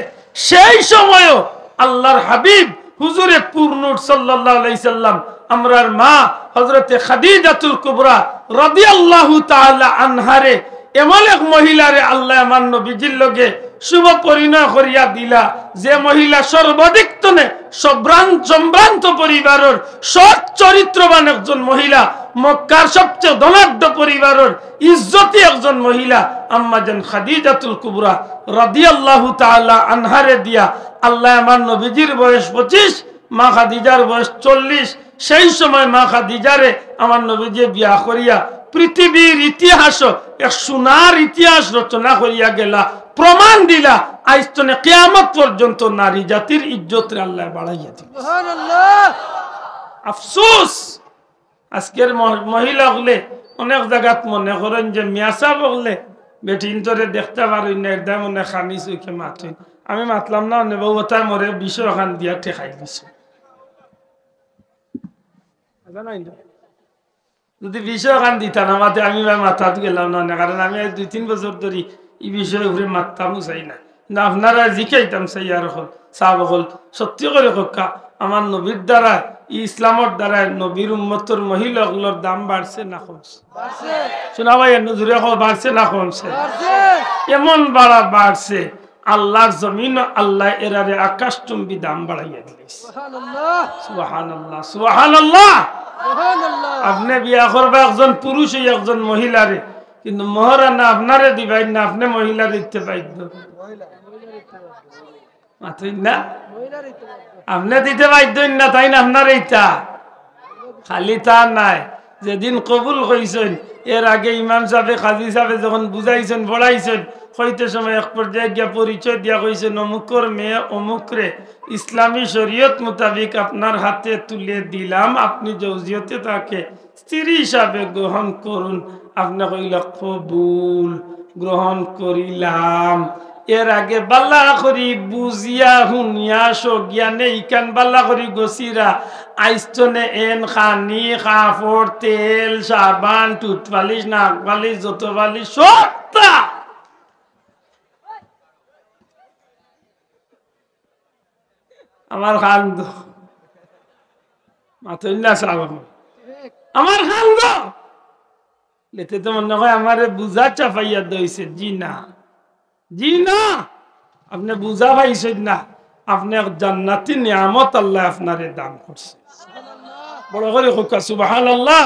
Speaker 1: সেই সময়ও আল্লাহর হাবিব হুজুরে পূর্ণুর সাল্লাল্লাহু আলাইহি সাল্লাম আমরার মা হযরতে খাদিজাতুল কুবরা রাদিয়াল্লাহু তাআলা আনহারে এমন এক মহিলারে আল্লাহ আমার নবীজির লগে শুভ পরিণয় করিয়া দিলা যে মহিলা সর্বাধিক তনে সম্ভ্রান্ত পরিবারের সৎ চরিত্রবান একজন মহিলা মক্কার সবচেয়ে ধনাঢ্য পরিবারের ইজ্জতি একজন মহিলা আম্মা জান খাদিজাতুল কুবরা রাদিয়াল্লাহু তাআলা আনহারে দিয়া আল্লাহ আমার নবীজির বয়স 25 মা খাদিজার বয়স 40। সেই সময় মা খাদিজারে আমার নবীজি বিয়া করিয়া পৃথিবীর ইতিহাস এক সোনার ইতিহাস রচনা করিয়া গেলা, প্রমাণ দিলা আইস্তনে কিয়ামত পর্যন্ত নারী জাতির ইজ্জত আল্লাহ বাড়াইয়া দিল। সুবহানাল্লাহ। আফসোস আজকের মহিলা হলে অনেক জায়গাত মনে করেন যে মিয়াসা বললে বেটিন তোরে দেখতে পারি না, একদম মনে খানি চোখে মাতুই। আমি মাতলাম না নেব তাই মরে বিষয় খান দিয়া ঠেকাই দিছে। যদি বিষয় খান দিতাম আমাতে আমি মাথাত গেলাম না, কারণ আমি 2-3 বছর ধরে এই বিষয়ের উপরে মারতামও চাই না। কিন্তু আপনারা জিকাইতাম চাই আর হল চাব হল সত্যি করে কক্কা আমার নবীর দ্বারা ইসলামের দ্বারা নবীর উম্মতর মহিলাগুলোর দাম বাড়ছে না কমছে? শোনা ভাই নজরে বাড়ছে না কমছে? এমন বাড়া বাড়ছে আল্লাহর জমিন আল্লাহ এরারে আকাশচুম্বী দাম বাড়াইয়া দিয়েছে। সুবহানাল্লাহ সুবহানাল্লাহ। আপনি বিয়া করবা একজন পুরুষ একজন মহিলারে, কিন্তু মহারানা আপনারে দিবাই না, আপনি মহিলা দিতে বাধ্য না, আপনি দিতে বাধ্য না, তাই না? আপনার এইটা খালি তা নাই, যেদিন কবুল হইছেন এর আগে ইমাম সাহেব কাজী সাহেব যখন বুঝাইছেন পড়াইছেন হইতে সময় এক পর্যায়ে গিয়া পরিচয় দিয়া কইছেন অমুকর মেয়ে অমুকরে ইসলামী শরীয়ত মোতাবেক আপনার হাতে তুলে দিলাম, আপনি জৌজিয়তে তাকে স্ত্রী হিসাবে গ্রহণ করুন। আপনি কইল কবুল, গ্রহণ করিলাম। এর আগে বাল্লা করি বুঝিয়া হুনিয়া সজ্ঞানে ইকান বাল্লা করি গছিরা আইস্তনে এন খানি কাপড় তেল সাবান টুথপালিশ নাক পালিশ যত পালিশ সবটা আমার খান্দ মাথা সাবান আমার খান্দ লেতে তো মনে হয় আমার বুঝা চাপাইয়া দইছে। জি না, জি না, আপনি বুঝা পাইছেন না, আপনি জান্নাতি নিয়ামত আল্লাহ আপনারে দান করছে। বড় করে হোক সুবহানাল্লাহ।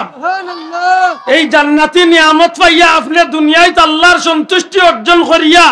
Speaker 1: এই জান্নাতি নিয়ামত পাইয়া আপনি দুনিয়ায় আল্লাহর সন্তুষ্টি অর্জন করিয়া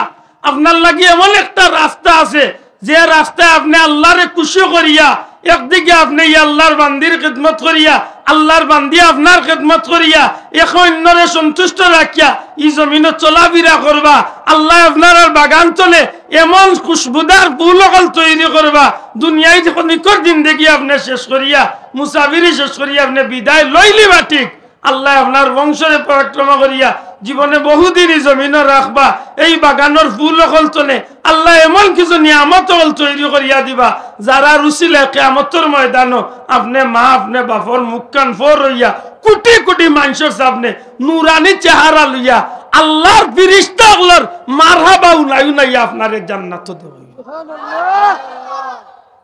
Speaker 1: আপনার লাগি এমন একটা রাস্তা আছে যে রাস্তায় আপনি আল্লাহরে খুশি করিয়া একদিকে আপনি আল্লাহর বান্দির খিদমত করিয়া আল্লাহর বান্দি আপনার খিদমত করিয়া এক অন্যরে সন্তুষ্ট রাখিয়া এই জমিনে চলাফেরা করবা, আল্লাহ আপনার বাগান চলে এমন খুশবুদার ফুলকল তৈরি করবা, দুনিয়ায় যখন নিকট জিন্দেগি আপনি শেষ করিয়া মুসাফিরি শেষ করিয়া আপনি বিদায় লইলিবা, ঠিক আল্লাহ আপনার বংশরে পরিক্রমা করিয়া জীবনে বহুদিনই জমিনে রাখবা। এই বাগানের ফুল হল চলে আল্লাহ এমন কিছু নিয়ামত হল তৈরি করিয়া দিবা যারা রুচিলে কিয়ামতের ময়দানো আপনি মা আপনি বাপর মুখকান ফোর হইয়া কোটি কোটি মানুষের সামনে নুরানি চেহারা লইয়া আল্লাহর ফেরেশতা গুলোর মারহাবা উনাইয়া আপনারে জান্নাত দেব।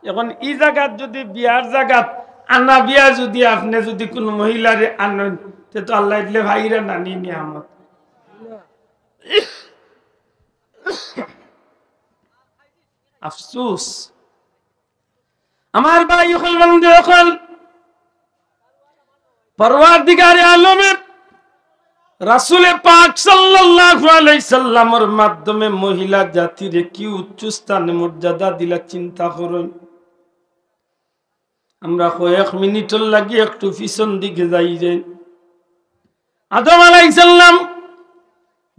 Speaker 1: এখন এই জায়গাত যদি বিয়ার জায়গাত আনা বিয়া যদি আপনি যদি কোন মহিলারে আনেন তো আল্লাহ দিলে ভাইরা নানি নিয়ামত। আফসোস আমার ভাই হল বন্ধু হল পরওয়ারদিগারে আলমের রাসূল পাক সাল্লাল্লাহু আলাইহি সাল্লামের মাধ্যমে মহিলা জাতির কি উচ্চ স্থানে মর্যাদা দিলা চিন্তা করুন। আমরা কয়েক মিনিটের লাগি একটু পিছন দিকে যাই যে আদম আলাইহিস সালাম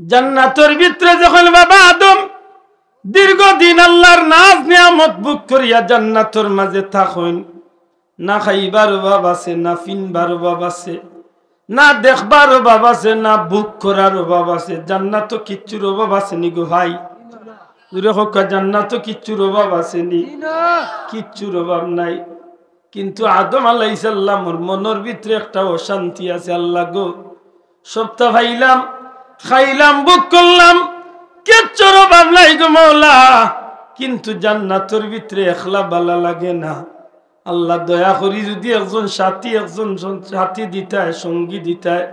Speaker 1: জান্নাতের ভিতরে যখন বাবা আদম দীর্ঘদিন আল্লাহর নাজ নিয়ামত ভোগ করিয়া জান্নাতের মাঝে থাকেন, না খাইবার অভাব আছে, না পিনবার অভাব আছে, না দেখবার অভাব আছে, না ভোগ করার অভাব আছে। জান্নাত কিচ্ছুর অভাব আছে নি গো ভাই? জান্নাত কিচ্ছুর অভাব আছে নি? কিচ্ছুর অভাব নাই। কিন্তু আদম আলাইহিস সালামের মনের ভিতরে একটা অশান্তি আছে। আল্লাহ গো সপ্তাহ ভাইলাম খাইলাম ভোগ করলাম কিচ্ছুর অভাব নাই গো মওলা, কিন্তু জান্নাতের ভিতরে একলা ভালো লাগে না। আল্লাহ দয়া করি যদি একজন সাথী দিতায়, সঙ্গী দিতায়,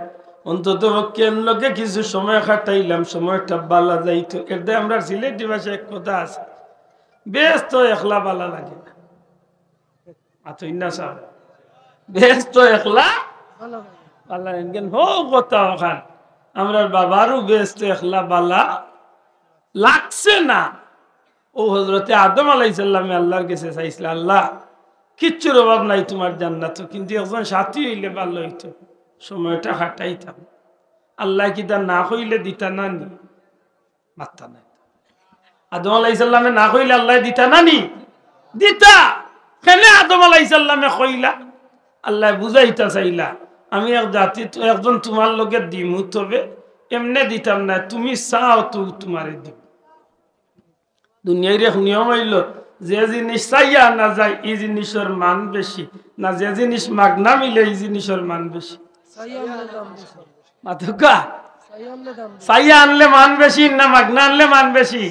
Speaker 1: অন্তত পক্ষে লোকে কিছু সময় কাটাইলাম, সময়টা ভালো যাইতো। এর আমরা সিলেটি ভাষায় এক কথা আছে, বেশ তো একলা ভালো লাগে না। বেশ তো একলা ভালো লাগে হোক কথা ওখান আমরা বাবারও বেশ তো একলা বালা লাগছে না। ও হযরতে আদম আলাইহিস সালামে আল্লাহর কাছে চাইছিল, আল্লাহ কিচ্ছুর অভাব নাই তোমার জান্নাত, কিন্তু একজন সাথী হইলে ভালো হইতো, সময়টা হাঁটাইতাম। আল্লাহ কি তা না হইলে দিতা না নি? মাত্তা নাই। আদম আলাইহিস সালামে না কইলে আল্লাহ দিতা না নি? দিতা। কেন আদম আলাইহিস সালামে কইলা? আল্লাহ বুঝাইতা চাইলা আমি এক জাতি একজন তোমার লগে দিমু, তবে এমনে দিতাম না, তুমি চাও তো তোমারে দিব। দুনিয়ার এক নিয়ম হইল, যে জিনিস চাইয়া না যায় এই জিনিসের মান বেশি, না যে জিনিস মাগনা মিলে এই জিনিসের মান বেশি। মাথুকা চাইয়া আনলে মান বেশি না মাগনা আনলে মান বেশি?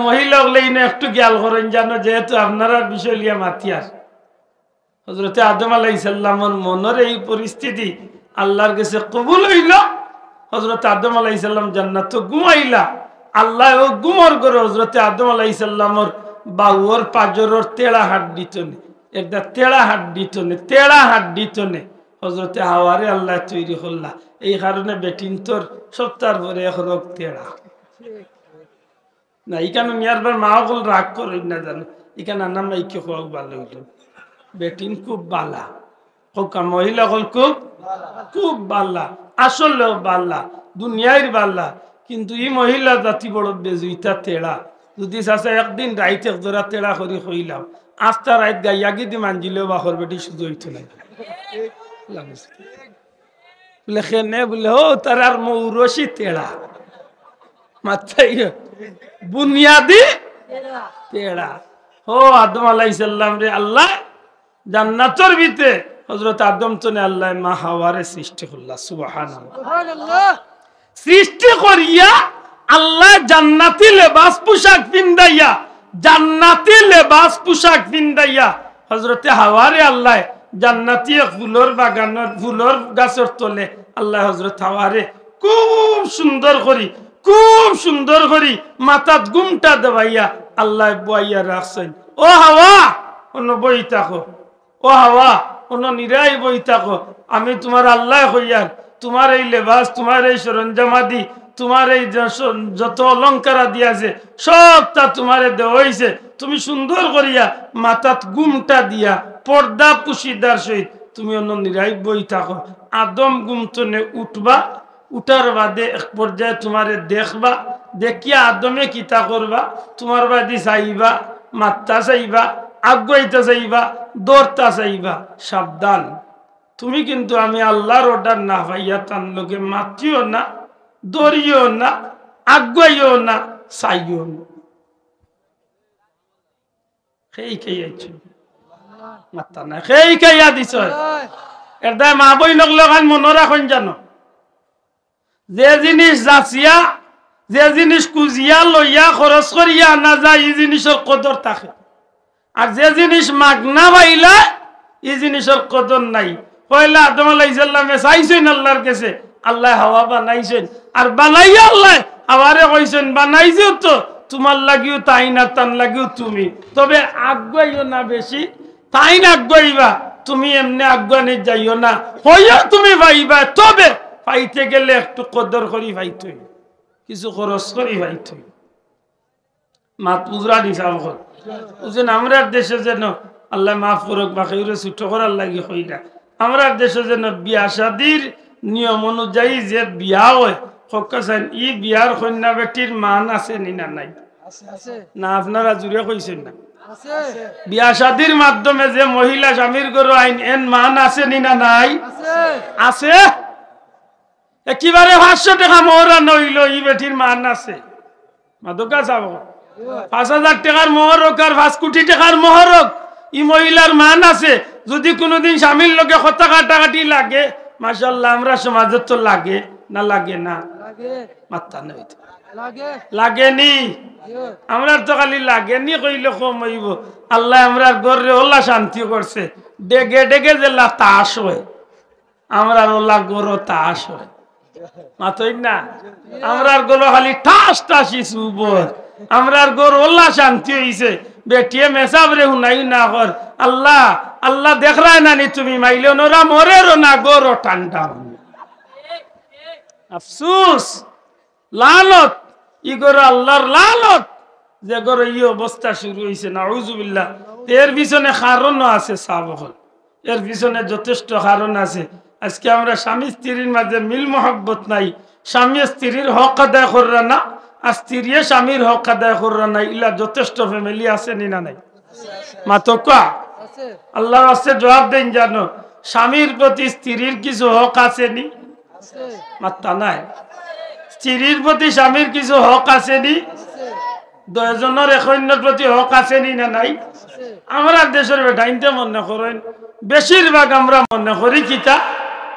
Speaker 1: মহিলা হলে একটু জ্ঞাল করেন জানো, যেহেতু আপনারা বিষয় লিয়া মাতিয়ার। হযরতে আদম আলাইহিস সালামের মনের এই পরিস্থিতি আল্লাহর কাছে কবুল হইল। হযরতে আদম আলাইহিস সালাম জান্নাতে ঘুমাইলা, আল্লাহ ও গুমর করে হযরতে আদম আলাইহিস সালামের বাউর পাজরের তেড়া হাত দিত নে, একটা তেড়া হাত দিত নে, তেড়া হাত দিত নে। হযরতে হাওয়ারে আল্লাহ তৈরি করলা, এই কারণে বেটিন তোর সপ্তাহ পরে এক রোগ তেড়া না। এখানে মিয়ারবার মা হল রাগ করেন না জানো, এখানে আনাম মাইকে হোক ভালো হইল। বেটিন খুব বালা হোক, মহিলা হল খুব খুব বালা, আসলেও বালা, দুনিয়ার বালা। কিন্তু এই মহিলা জাতি বড় বেজুইতা তেড়া। যদি চাষা একদিন রাইতে জোড়া তেড়া করে হইলাম, আস্তা রাইত গাইয়া গিদি মানজিলেও বাহর বেটি সুযোগ হইতো না। বলে খেনে বলে ও তার আর মৌরসি তেড়া, মাথায় বুনিয়াদি তেড়া। ও আদম আলাইহিস সালাম রে আল্লাহ জান্নাতের ভিতরে হযরত আদম তনে আল্লাহ মা হাওয়ারে সৃষ্টি করলা। সুবহানাল্লাহ। সৃষ্টি করিয়া আল্লাহ জান্নাতি লেবাস পোশাক পিন্দাইয়া, জান্নাতি লেবাস পোশাক পিন্দাইয়া হযরতে হাওয়ারে আল্লাহ জান্নাতি ফুলের বাগানের ফুলের গাছের তলে আল্লাহ হযরত হাওয়ারে খুব সুন্দর করি, খুব সুন্দর করি মাথাত গুমটা দেবাইয়া আল্লাহ বইয়া রাখছেন। ও হাওয়া অন্য বই থাকো, ও হাওয়া অন্য নিরাই বই থাকো, আমি তোমার আল্লাহ হইয়ার, তোমার এই লেবাস, তোমার এই সরঞ্জামাদি, তোমার এই যত অলঙ্কার দিয়াছে সবটা তোমারে দেওয়া হয়েছে। তুমি সুন্দর করিয়া মাথাত গুমটা দিয়া পর্দা পুশিদার সহিত তুমি অন্য নিরাই বই থাকো। আদম গুমতনে উঠবা, উঠার বাদে এক পর্যায়ে তোমারে দেখবা, দেখিয়া আদমে কিতা করবা, তোমার বাদি চাইবা, মাত্তা চাইবা, আগুয়াইতা চাইবা, দৌড়তা চাইবা। সাবধান, তুমি কিন্তু আমি আল্লাহর অর্ডার না পাইয়া তার লোকে মাতিও না, দৌড়িও না, আগুয়াইও না, চাইও না। সেই খাইয়াছ মাত্তা না, সেই খাইয়া দিছ। এর দায় মা বই নগলে মনে রাখেন জানো, যে জিনিস যাচিয়া, যে জিনিস কুজিয়া লইয়া খরচ করিয়া না যায় এই জিনিসের কদর থাকে, আর যে জিনিস মাগনা পাইলা এই জিনিসের কদর নাই। পয়লা আদম আলাইহিস সালামে চাইছেন আল্লাহর কাছে, আল্লাহ হাওয়া বানাইছেন, আর বানাইয়া আল্লাহ হাওয়ারে কইছেন বানাইছো তো তোমার লাগিও তাই না, তার লাগিও তুমি, তবে আগুয়াইও না বেশি, তাই না আগুয়াইবা, তুমি এমনি আগুয়ানি যাইও না, হইয়া তুমি পাইবা, তবে পাইতে গেলে একটু কদর করি পাইতে, কিছু খরচ করি পাইতে। মাত পুজরা দিছাম কর বুঝেন। আমরা দেশে যেন আল্লাহ মাফ করুক বা কেউরে ছুট করার লাগি হইলা, আমরা দেশে যেন বিয়া শাদির নিয়ম অনুযায়ী যে বিয়া হয় সকাছেন, ই বিয়ার কন্যা বেটির মান আছে নি না নাই? না আপনারা জুড়ে কইছেন না? বিয়া শাদির মাধ্যমে যে মহিলা স্বামীর গরু আইন, এন মান আছে নি না নাই? আছে। একেবারে 500 টাকা মোহরা নইল ই বেটির মান আছে। মাদকা চাব 5000 টাকার মোহরক আর 5 কোটি টাকার মোহরক, ই মহিলার মান আছে। যদি কোনোদিন স্বামীর লোকে কথা কাটাকাটি লাগে, মাশাআল্লাহ আমরা সমাজে তো লাগে না, লাগে না? মাত্তা নেই লাগেনি, আমরা তো খালি লাগেনি কইলে কম হইব। আল্লাহ আমরা গরে ওলা শান্তি করছে, ডেগে ডেগে জেলা তাস হয়, আমরা ওলা গরো তাস হয়, মাতই না? আমরার গরো খালি ঠাস টাসি সুবর, আমরার গরো ওলা শান্তি হইছে। বেটিয়ে মেসাব রে হুনাই না কর, আল্লাহ আল্লাহ দেখ রায় না নি তুমি মাইলে নোরা মরেরও না গরো ঠান্ডা। আফসুস, লানত, ই গরো আল্লাহর লানত যে গরো ই অবস্থা শুরু হয়েছে। নাউজুবিল্লাহ। এর পিছনে কারণও আছে সাবকল, এর পিছনে যথেষ্ট কারণ আছে। আজকে আমরা স্বামী স্ত্রীর মাঝে মিল মহব্বত নাই, স্বামী স্ত্রীর হক আদায় কররা না, আর স্ত্রী স্বামীর হক আদায় কররা নাই, ইলা যথেষ্ট ফ্যামিলি আছে নি না নাই? মাতকা আল্লাহ আছে জবাব দেন জানো, স্বামীর প্রতি স্ত্রীর কিছু হক আছে নি? মাত্তা নাই। স্ত্রীর প্রতি স্বামীর কিছু হক আছে নি? দুজনের এক অন্যের প্রতি হক আছে নি না নাই? আমরা দেশের বেটাইনতে মনে করেন বেশিরভাগ আমরা মনে করি কিতা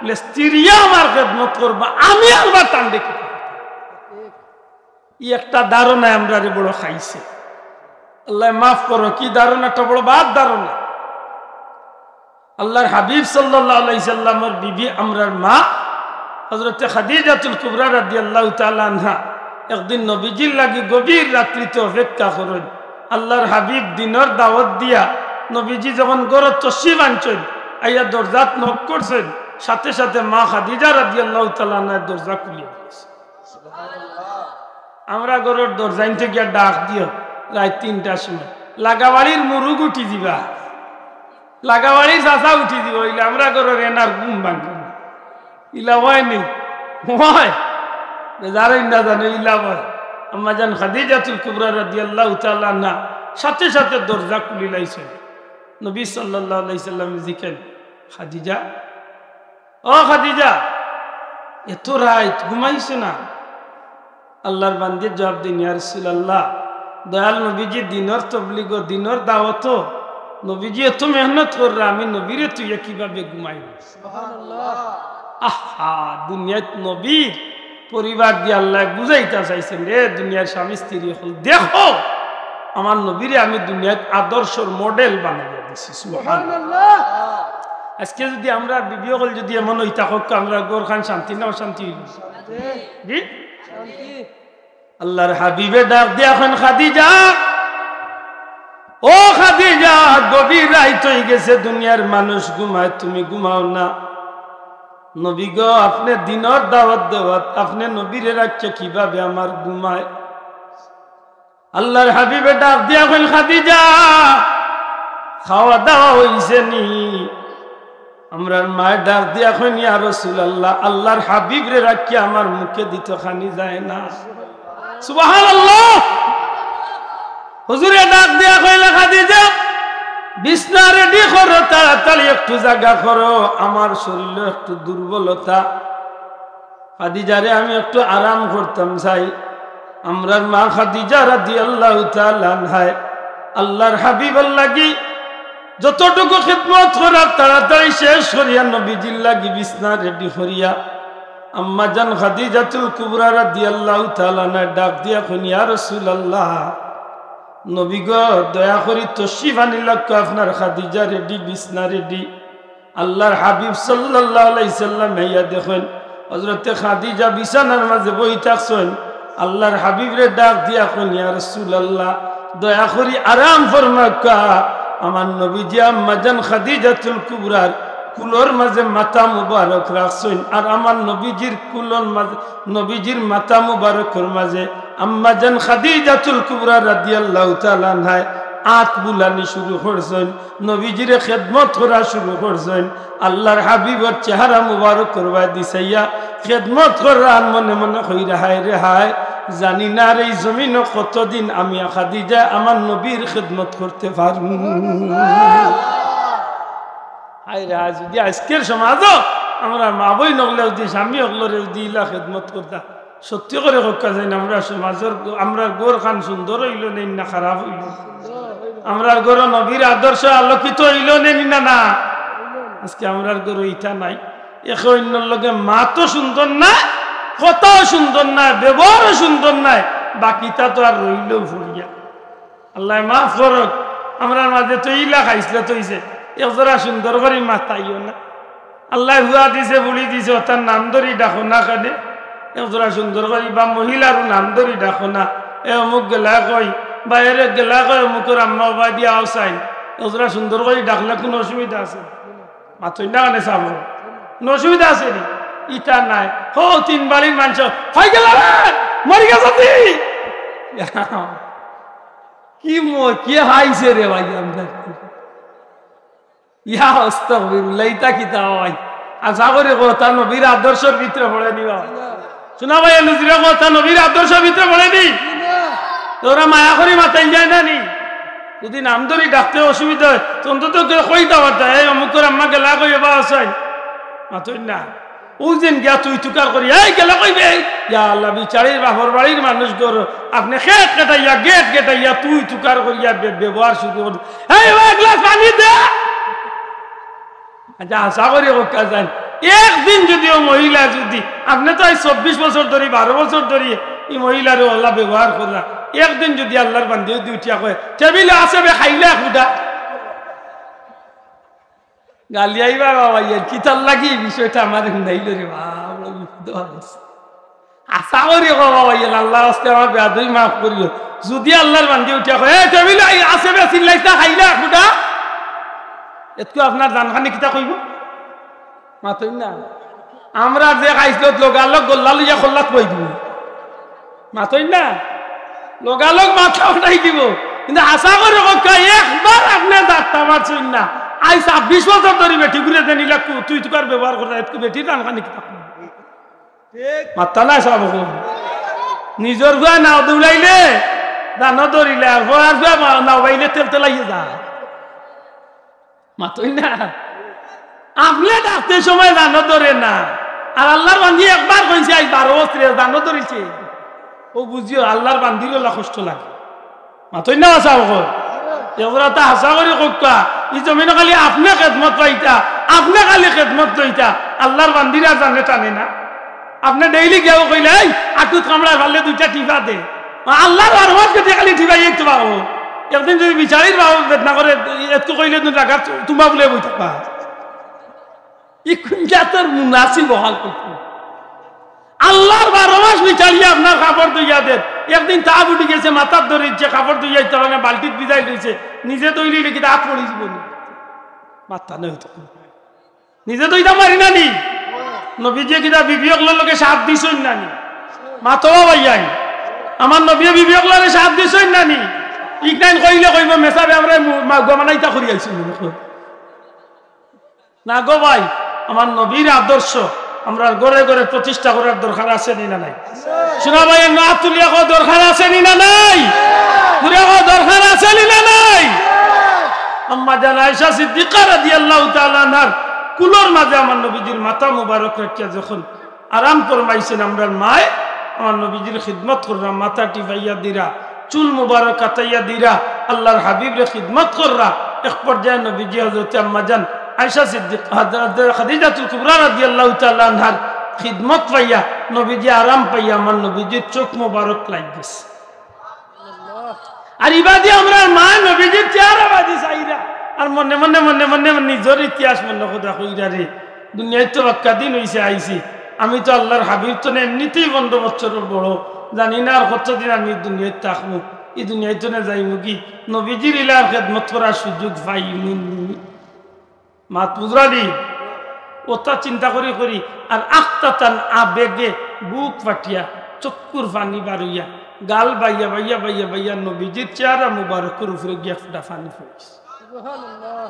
Speaker 1: বলে স্ত্রী আমার খেদমত করবা, আমি আমার টান দেখি। ই একটা ধারণা আমরা বড় খাইছে। আল্লাহ মাফ করো, কি ধারণাটা বড় বাদ ধারণা। আল্লাহর হাবিব সাল্লাল্লাহু আলাইহি সাল্লামের বিবি আমরার মা হযরত খাদিজাতুল কুবরা রাদিয়াল্লাহু তাআলা আনহা একদিন নবীজির লাগি গভীর রাত্রিতে অপেক্ষা করেন। আল্লাহর হাবিব দিনের দাওয়াত দিয়া নবীজি যখন গড় তশরিফ আনছেন, আইয়া দরজাত নক করছেন, সাথে সাথে মা খাদিজা রাদিয়াল্লাহু তাআলা আনহা দরজা খুলিয়া দিয়েছে। আমরা গড়ের দরজাইন থেকে ডাক দিও রাত ৩টার সময়, লাগাবাড়ির মুরুগ উঠি দিবা, লাগাবাড়ির চাষা উঠি দিব, ইলে আমরা গড়ের এনার ঘুম ভাঙবে না। ইলা হয় নি হয় যারাই না জানে ইলা হয়। আম্মা জান খাদিজাতুল কুবরা রাদিয়াল্লাহু তাআলা আনহা সাথে সাথে দরজা খুলি লাইছেন। নবী সাল্লাল্লাহু আলাইহি সাল্লাম জিকেন, খাদিজা, ও খাদিজা, এত রাত ঘুমাইছে না? আল্লাহর বান্দি জবাব দিন, ইয়া রাসূলুল্লাহ, দয়াল নবীজি দিনের তবলিগ দিনের দাওয়াত, নবীজি এত মেহনত কররা, আমি নবীরে তুই কিভাবে ঘুমাই? সুবহানাল্লাহ। আহা, দুনিয়াত নবীর পরিবার দিয়ে আল্লাহ বুঝাইতে চাইছেন, রে দুনিয়ার স্বামী স্ত্রী হল, দেখো আমার নবীরে আমি দুনিয়াত আদর্শর মডেল বানাইয়া দিছি। সুবহানাল্লাহ। আজকে যদি আমরা বিবি হল যদি এমন হইতা হোক, আমরা গোরখান শান্তি না অশান্তি হইল? আল্লাহর হাবিবে ডাক দিয়া এখন, খাদিজা, ও খাদিজা, গভীর রাত হয়ে গেছে, দুনিয়ার মানুষ ঘুমায়, তুমি ঘুমাও না। নবী গো, আপনি দিনের দাওয়াত দেওয়াত, আপনি নবীরে রাখছে কিভাবে আমার ঘুমায়? আল্লাহর হাবিবে ডাক দিয়া এখন, খাদিজা, খাওয়া দাওয়া হইছে নি? আমরার মায়ের ডাক দিয়া এখন, ইয়া রাসূলুল্লাহ, আল্লাহর হাবিব রে রাখি আমার মুখে দিতে খানি যায় না। সুবহানাল্লাহ। হুজুরে ডাক দিয়া কইলা, খাদিজা, বিছনা রেডি করো, তাড়াতাড়ি একটু জায়গা করো, আমার শরীরে একটু দুর্বলতা। খাদিজারে আমি একটু আরাম করতাম চাই। আমরার মা খাদিজা রাদিয়াল্লাহু তাআলা আনহা আল্লাহর হাবিবের লাগি যতটুকু খিদমত করার তাড়াতাড়ি শেষ করিয়া নবীজির লাগি বিছনা রেডি করিয়া আম্মা জান খাদিজাতুল কুবরা রাদিয়াল্লাহু তাআলা আনহা ডাক দিয়া কইন, ইয়া রাসূলুল্লাহ, নবী গো, দয়া করি তশরিফ আনিল, আপনার খাদিজা রেডি, বিছনা রেডি। আল্লাহর হাবিব সাল্লাল্লাহু আলাইহি সাল্লাম ইয়া দেখেন হযরতে খাদিজা বিছানার মাঝে বই থাকছেন। আল্লাহর হাবিবরে ডাক দিয়া কইন, ইয়া রাসূলুল্লাহ, দয়া করি আরাম ফরমাকা। আমার নবীজি আম্মা জান খাদিজাতুল কুবরার কুলোর মাঝে মাথা মুবারক রাখছেন, আর আমার নবীজির কুলোর মাঝে, নবীজির মাথা মুবারকের মাঝে আম্মা জান খাদিজাতুল কুবরা রাদিয়াল্লাহু তাআলা আনহা আত বুলানি শুরু করছেন, নবীজিরে খেদমত করা শুরু করছেন। আল্লাহর হাবিবের চেহারা মুবারক করবা দিছাইয়া খেদমত করার মনে মনে কইরা, হায় রে হায়, জানি না এই জমিনে কতদিন আমি খাদিজা আমার নবীর খেদমত করতে পারবো। হায় রে হায়, যদি আজকের সমাজও আমরা মা বই নগলে যদি স্বামী হগলরে যদি ইলা খেদমত করতা, সত্যি করে হকা যায় না, আমরা সমাজের, আমরা গোর খান সুন্দর হইল নেই না খারাপ হইল? আমরা গোর নবীর আদর্শ আলোকিত হইল নেই না? না, আজকে আমরা গোর ইটা নাই। একে অন্যর লগে মা তো সুন্দর না, কথাও সুন্দর না, ব্যবহারও সুন্দর নাই, বাকিটা তো আর রইলেও ফুরিয়া। আল্লাহ মাফ করক, আমরা মাঝে তো ইলা খাইছিল তৈছে, একজোড়া সুন্দর করে মাতাইও না। আল্লাহ হুয়া দিছে, বলি দিছে, তার নাম ধরি ডাকো না, কানে একজোড়া সুন্দর করি, বা মহিলারও নাম ধরি ডাকো না। এ অমুক গেলা কই, বা এর গেলা কই, অমুকের আম্মা বা দিয়া আওসাইন, একজোড়া সুন্দর করে ডাকলে কোনো অসুবিধা আছে? মাতই না কানে চাব, কোনো অসুবিধা আছে নি? ইটা নাই। হো, 3 বাড়ির মানুষ হয়ে গেল, মরি গেছে কি হাইছে রে ভাই আমরা। ইয়া আস্তাগফিরুল্লাহ ইতা কিতা হয় আশা করি কথা নবীর আদর্শের ভিতরে পড়ে নিবা শোনা ভাই নজিরা কথা নবীর আদর্শের ভিতরে পড়ে নি তোরা মায়া করি মাতাই যায় না নি যদি নাম ধরি ডাকতে অসুবিধা হয় তখন তো কই দাওয়া দেয় এই অমুক করে আম্মা গেলা কই বা আসাই মাতই না ও যেন গিয়া তুই তুকার করি এই গেলা কইবে ইয়া আল্লাহ বিচারির বাপর বাড়ির মানুষ গর আপনি খেত কেটাইয়া গেট কেটাইয়া তুই তুকার করিয়া ব্যবহার শুরু কর এই এক গ্লাস পানি দে আচ্ছা আশা করি ওকা যান একদিন যদি ও মহিলা যদি আপনি তো 24 বছর ধরে 12 বছর ধরে এই মহিলার আল্লাহ ব্যবহার করা একদিন যদি আল্লাহর বান্দিও দুইটা কয় টেবিলে আছে বে খাইলে খুদা গালি আইবা বাবা ইয়ার কিতাল লাগি বিষয়টা আমার শুনাইল রে বাবা আশা করি বাবা ইয়ার আল্লাহ আজকে আমার বেয়াদবি মাফ করিও যদি আল্লাহর বান্দি উঠিয়া কয় টেবিলে আছে বে চিল্লাইতা খাইলে খুদা এতকে আপনার জানখানি কিতা কইব মাতই না আমরা যে খাইছিলত লগালগ গোল্লা লইয়া খোল্লাত কই দিব মাতই না লগালগ মাথা উঠাই দিব কিন্তু আশা করে একবার আপনার ডাক্তার মারছেন না আই 26 বছর ধরে বেটি ঘুরে দেন ইলা তুই তুকার ব্যবহার করা এতকে বেটি জানখানি কিতা মাথা না সব নিজের গুয়া নাও দৌড়াইলে দানো ধরিলে আর নাও বাইলে তেল তেলাইয়ে যা মাতই না আপনি ডাকতে সময় দানো ধরে না আর আল্লাহর বান্দি একবার কইছে আজ 12 বছর দানো ধরেছে ও বুঝিও আল্লাহর বান্দির কষ্ট লাগে মাতই না আসা এগুলা তা হাসা করে কোকা এই জমিনে খালি আপনি খেদমত পাইতা আপনি খালি খেদমত লইতা আল্লাহর বান্দিরা জানে টানে না আপনি ডেইলি গেও কইলে এই আটুত কামড়ায় ভালে দুইটা টিপা দে আল্লাহর আরওয়াজ কে খালি টিপাই একটু পাবো একদিন যদি বিচারির বাবু বেদনা করে একটু কইলে রাখা তোমা বলে বই থাকবা ই কোনটা তোর মুনাসিব বহাল করতে আল্লাহর 12 মাস বিচারিয়া আপনার কাপড় ধুইয়া দেন একদিন তা উঠে গেছে মাথার ধরিছে কাপড় ধুইয়া তখন বালতিত ভিজাই দিয়েছে নিজে তৈরি লিখে হাত পড়ি জীবন মাথা নেই তো নিজে তৈরি মারি না নি নবীজি কিনা বিবিয়কলার লোকে সাথ দিছই না নি মাথাও ভাইয়াই আমার নবী বিবিয়কলারে সাথ দিছই না নি ইকনাইন কইলে কইব মেসাবে আমরা গমানাইতা করি আইছি না গো ভাই আমার নবীর আদর্শ আমরা ঘরে ঘরে প্রতিষ্ঠা করার দরকার আছে নি না নাই শোনা ভাই না তুলিয়া কো দরকার আছে নি না নাই পুরো কো দরকার আছে নি না নাই আম্মা জান আয়েশা সিদ্দিকা রাদিয়াল্লাহু তাআলা আনহার কুলোর মাঝে আমার নবীজির মাথা মুবারক রাখিয়া যখন আরাম ফরমাইছেন আমরার মা আমার নবীজির খিদমত কররা মাথা টিপাইয়া দিরা চুল মুবারক কাটাইয়া দিরা আল্লাহর হাবিবরে খিদমত কররা এক পর্যায়ে নবীজি হযরত আম্মা জান আয়েশা সিদ্দিকা খাদিজাতুল কুবরা রাদিয়াল্লাহু তাআলা আনহার খিদমত পাইয়া নবীজি আরাম পাইয়া আমার নবীজির চোখ মুবারক লাগ গেছে আর ইবাদি আমরা মা নবীজির চেহারা বাদি চাইরা আর মনে মনে মনে মনে নিজের ইতিহাস মনে কথা কইরা রে দুনিয়ায় তো বাক্কা দিন হইছে আইছি আমি তো আল্লাহর হাবিব তো এমনিতেই 15 বছরের বড় জানি না আর কতদিন আমি দুনিয়ায় থাকবো এই দুনিয়ায় তো না যাইমু কি নবীজির ইলার খেদমত করার সুযোগ পাইনি মাত বুঝরানি ওটা চিন্তা করি করি আর আখতাতান আবেগে বুক ফাটিয়া চক্কুর পানি বারুইয়া গাল বাইয়া বাইয়া বাইয়া বাইয়া নবীজির চেহারা মুবারকের উপরে গিয়া ফুটা পানি পড়ছে সুবহানাল্লাহ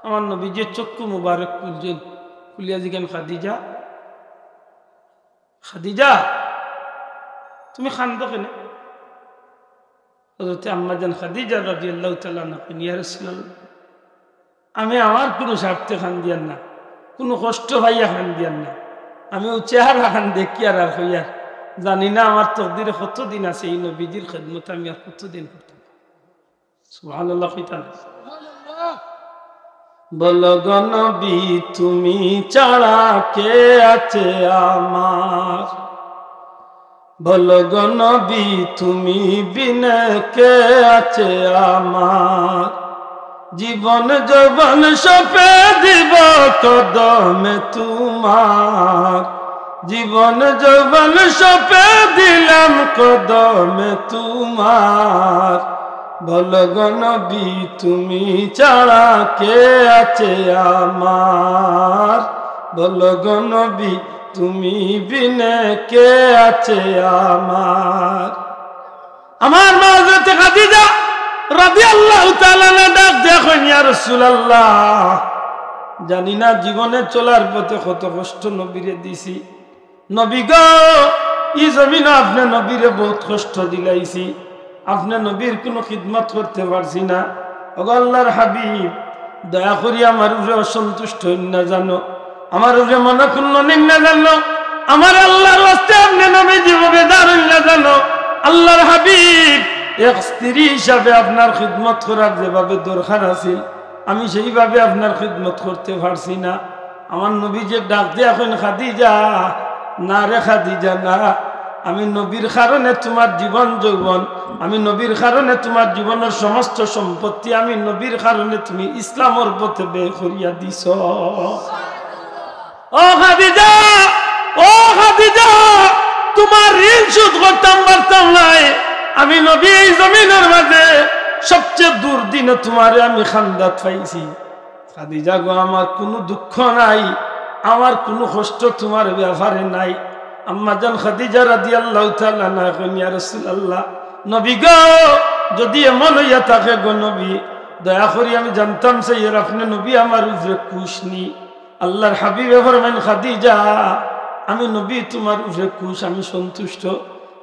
Speaker 1: আমার নবীজির চক্ষু মুবারক খুলছেন খুলিয়া জিগান খাদিজা খাদিজা তুমি খান্দো কেন হযরত আম্মা জান খাদিজা রাদিয়াল্লাহু তাআলা আনহা ইয়া রাসূলুল্লাহ আমি আমার কোনো স্বার্থে খান দিয়ান না কোনো কষ্ট পাইয়া খান দিয়ান না আমি ও চেহারা খান দেখি আর হইয়া জানি না আমার তকদিরে কতদিন আছে এই নবীজির খেদমত আমি আর কতদিন করতে সুবহানাল্লাহ কইতাম বলো গো নবী তুমি ছাড়া কে আছে আমার বলো গো নবী তুমি বিনে কে আছে আমার জীবন যৌবন সপে দিব কদমে তোমার জীবন যৌবন সপে দিলাম কদমে তোমার বলো গো নবী তুমি ছাড়া কে আছে আমার বলো গো নবী তুমি বিনে কে আছে আমার আমার মা হযরত খাদিজা রাদিয়াল্লাহু তাআলা ডাক দেখেন ইয়া রাসূলুল্লাহ জানি না জীবনে চলার পথে কত কষ্ট নবীরে দিছি। নবী গো ই জমিন আপনি নবীরে বহুত কষ্ট দিলাইছি, আপনি নবীর কোনো খিদমত করতে পারছি না। ওগো আল্লাহর হাবিব দয়া করি আমার উপরে অসন্তুষ্ট হইন না জানো, আমার উপরে মনক্ষুণ্ণ নিন না জানো, আমার আল্লাহর ওয়াস্তে আপনি নবী যেভাবে দাঁড়াইন না জানো। আল্লাহর হাবিব এক স্ত্রী হিসাবে আপনার খিদমত করার যেভাবে দরকার আছে আমি সেইভাবে আপনার খিদমত করতে পারছি না। আমার নবী যে ডাক দিয়ে এখন খাদিজা, না রে খাদিজা না, আমি নবীর কারণে তোমার জীবন যৌবন, আমি নবীর কারণে তোমার জীবনের সমস্ত সম্পত্তি, আমি নবীর কারণে তুমি ইসলামের পথে ব্যয় করিয়া দিছ। ও খাদিজা, ও খাদিজা, তোমার ঋণ শোধ করতাম পারতাম নাই। আমি নবী এই জমিনের মাঝে সবচেয়ে দুর্দিনে তোমারে আমি খান্দাত পাইছি। খাদিজা গো আমার কোনো দুঃখ নাই, আমার কোনো কষ্ট তোমার ব্যাপারে নাই। আম্মা জান খাদিজা রাদিয়াল্লাহু তাআলা আনহা কইন ইয়া রাসূলুল্লাহ, নবী গো যদি এমন হইয়া থাকে গো নবী, দয়া করি আমি জানতাম সেই আপনি নবী আমার উপরে খুশনি। আল্লাহর হাবিবে ফরমাইন খাদিজা আমি নবী তোমার উপরে খুশ, আমি সন্তুষ্ট।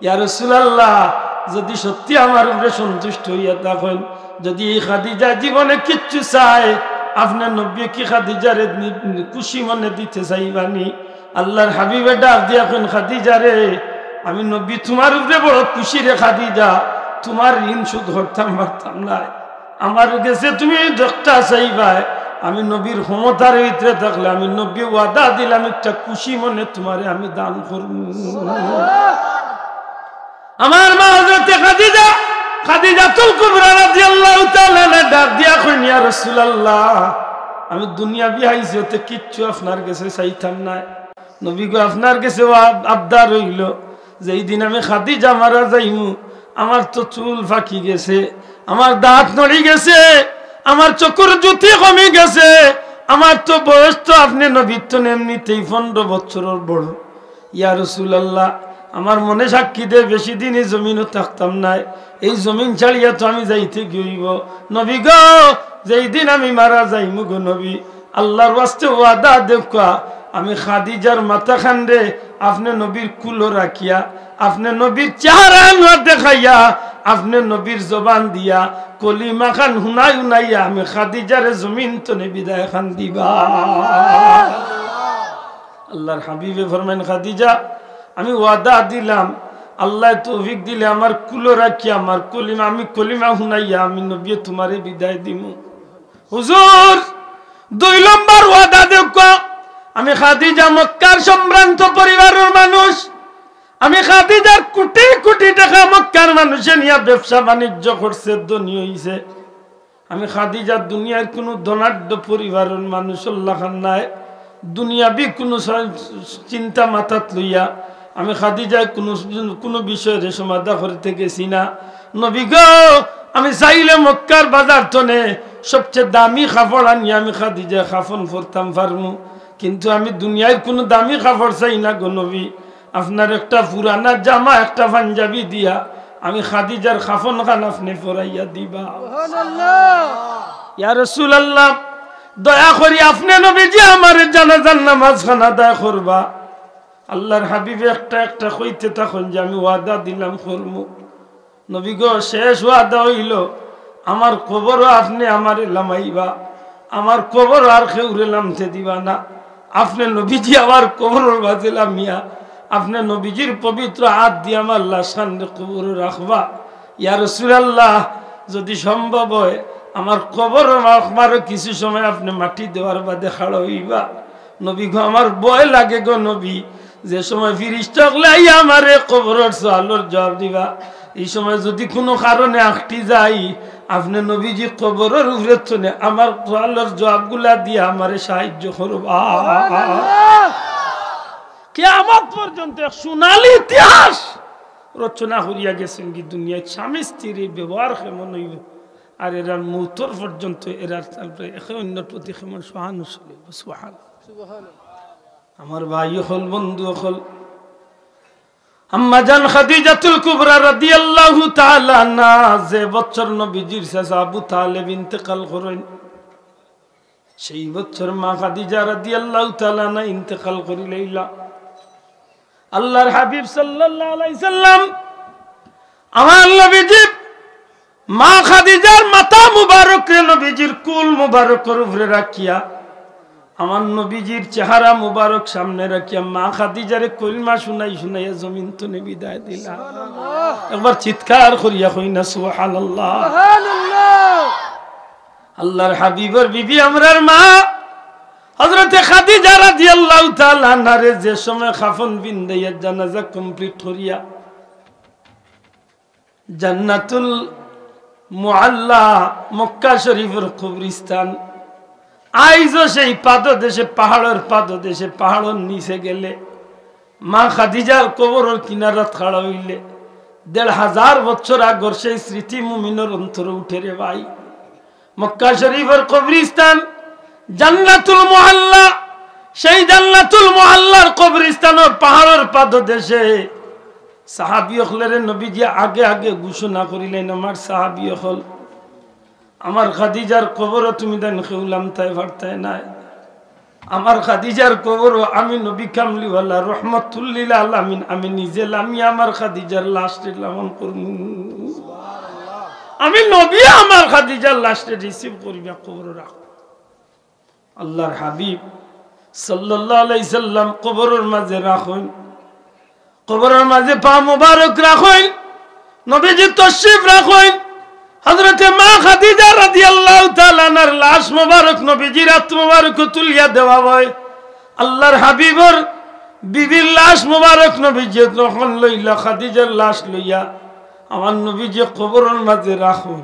Speaker 1: ইয়া রাসূলুল্লাহ যদি সত্যি আমার উপরে সন্তুষ্ট হইয়া থাকেন, যদি এই খাদিজা জীবনে কিচ্ছু চায় আপনার নবী কি খাদিজারে খুশি মনে দিতে চাইবানি? আল্লাহর হাবিবে ডাক দিয়া কোন খাদিজা রে আমি নবী তোমার উপরে বড় খুশি রে খাদিজা, তোমার ঋণ শোধ করতাম পারতাম না, আমার কাছে তুমি যতটা চাইবা আমি নবীর ক্ষমতার ভিতরে থাকলে আমি নবী ওয়াদা দিলাম একটা খুশি মনে তোমারে আমি দান করব। আমার মা হযরত খাদিজা, খাদিজাতুল কুবরা রাদিয়াল্লাহু তাআলা ডাক দিয়া কইন ইয়া রাসূলুল্লাহ আমি দুনিয়া বিয়াইছি ওতে কিচ্ছু আপনার কাছে চাইতাম না। নবী গো আপনার কাছে আবদার হইল যে এই দিন আমি খাদিজা মারা যাইমু, আমার তো চুল ফাঁকি গেছে, আমার দাঁত নড়ি গেছে, আমার চোখের জ্যোতি কমে গেছে, আমার তো বয়স তো আপনি নবী তো এমনিতেই 15 বছরের বড়। ইয়া রাসূলুল্লাহ আমার মনে সাক্ষী দে বেশি দিন এই জমিনও থাকতাম না, এই জমিন ছাড়িয়া তো আমি যাইতে গইব। নবী গো যেই দিন আমি মারা যাইমু গো নবী আল্লাহর ওয়াস্তে ওয়াদা দেখা আমি খাদিজার মাথা খান্ডে আপনি নবীর কুলো রাখিয়া, আপনি নবীর চেহারা দেখাইয়া, আপনি নবীর জবান দিয়া কলিমা খান হুনাই হুনাইয়া আমি খাদিজারে জমিন তো বিদায় খান দিবা। আল্লাহর হাবিবে ফরমাইন খাদিজা আমি ওয়াদা দিলাম, আল্লাহ তৌফিক দিলে আমার কুলো রাখিয়া আমার কলিমা আমি কলিমা হুনাইয়া আমি নবী তোমারে বিদায় দিমু। হুজুর 2 নম্বর ওয়াদা দেখো, আমি খাদিজা মক্কার সম্ভ্রান্ত পরিবারের মানুষ, আমি খাদিজার কোটি কোটি টাকা মক্কার মানুষে নিয়ে ব্যবসা বাণিজ্য করছে, ধনী হইছে। আমি খাদিজার দুনিয়ার কোনো ধনাঢ্য পরিবারের মানুষ আল্লাহ নাই, দুনিয়াবি কোনো চিন্তা মাথাত লইয়া আমি খাদিজায় কোনো বিষয়ের সমাধা করতে গেছি না। নবী গো আমি চাইলে মক্কার বাজার তনে সবচেয়ে দামি কাপড় আনি আমি খাদিজা কাফন পরতাম পারমু, কিন্তু আমি দুনিয়ায় কোনো দামি কাপড় চাই না গো নবী। আপনার একটা পুরানা জামা একটা পাঞ্জাবি দিয়া আমি খাদিজার কাফন খান আপনি পরাইয়া দিবা। ইয়া রাসূলুল্লাহ দয়া করি আপনি নবীজি আমার জানাজার নামাজ খান আদায় করবা। আল্লাহর হাবিবে একটা একটা কইতে তখন যে আমি ওয়াদা দিলাম করমু। নবী গো শেষ ওয়াদা হইল আমার কবরও আপনি আমারে লামাইবা, আমার কবর আর কেউরে লামতে দিবা না, আপনি নবীজি আমার কবরের মাঝে লামিয়া আপনি নবীজির পবিত্র হাত দিয়ে আমার লাশান কবরে রাখবা। ইয়া রাসূলুল্লাহ যদি সম্ভব হয় আমার কবর আমারও কিছু সময় আপনি মাটি দেওয়ার বাদে খাড়া হইবা। নবী গো আমার ভয় লাগে গো নবী, যে সময় ফিরিস্তা লাই আমারে কবরের সওয়ালের জবাব দিবা, এই সময় যদি কোনো কারণে আটটি যাই আপনি নবীজি কবরের উপরে চলে আমার সওয়ালের জবাবগুলা দিয়ে আমারে সাহায্য করবা। কিয়ামত পর্যন্ত এক সোনালী ইতিহাস রচনা করিয়া গেছেন কি দুনিয়ায় স্বামী স্ত্রীর ব্যবহার কেমন হইব, আর এরা মৌতর পর্যন্ত এরা একে অন্যর প্রতি কেমন সহানুশীল। আমার ভাই হল বন্ধু হল আম্মা জান খাদিজাতুল কুবরা রাদিয়াল্লাহু তাআলা আনহা যে বছর নবীজির চাচা আবু তালেব ইন্তেকাল করেন, সেই বছর মা খাদিজা রাদিয়াল্লাহু তাআলা আনহা ইন্তেকাল করিলেইলা। আল্লাহর হাবিব সাল্লাল্লাহু আলাইহি সাল্লাম আমার নবীজি মা খাদিজার মাথা মুবারক রে নবীজির কুল মুবারকের উপরে রাখিয়া আমার নবীজির চেহারা মুবারক সামনে রাখিয়া মা খাদিজারে কলমা শুনাইয়া জমিন তনে বিদায় দিলা। একবার চিৎকার করিয়া কই না সুবহানাল্লাহ। আল্লাহর হাবিবের বিবি আমরার মা হযরতে খাদিজা রাদিয়াল্লাহু তাআলা আনহারে যে সময় কাফন বিন্দাইয়া জানাজা কমপ্লিট করিয়া জান্নাতুল মুআল্লা মক্কা শরীফের কবরস্থান আইজো সেই পাদদেশে পাহাড়ের পাদদেশে পাহাড়ের নিচে গেলে মা খাদিজার কবরের কিনারাত খাড়া হইলে ১৫০০ বছর আগর সেই স্মৃতি মুমিনের অন্তরে উঠে রে ভাই। মক্কা শরীফের কবরস্থান জান্নাতুল মুআল্লা, সেই জান্নাতুল মুআল্লার কবরস্থানের পাহাড়ের পাদদেশে সাহাবী হলের নবীজি আগে আগে ঘোষণা করিলেন, আমার সাহাবী হল আমার খাদিজার কবর তুমি দেন খেউলাম তাই ভারতায় নাই, আমার খাদিজার কবর আমি নবী কামলিওয়ালা রহমাতুল্লিল আলামিন আমি নিজে লামি আমার খাদিজার লাশটি লালন করমু, আমি নবী আমার খাদিজার লাশটি রিসিভ করিবা কবর রাখ। আল্লাহর হাবিব সাল্লাল্লাহু আলাইহি সাল্লাম কবরের মাঝে রাখেন, কবরের মাঝে পা মুবারক রাখেন, নবীজি তশরিফ রাখেন। হযরতে মা খাদিজা রাদিয়াল্লাহু তাআলা আনহার লাশ মুবারক নবীজির হাত মুবারক তুলিয়া দেওয়া হয়। আল্লাহর হাবিবের বিবির লাশ মুবারক নবীজি যখন লইলা খাদিজার লাশ লইয়া আমার নবীজি কবরের মাঝে রাখেন।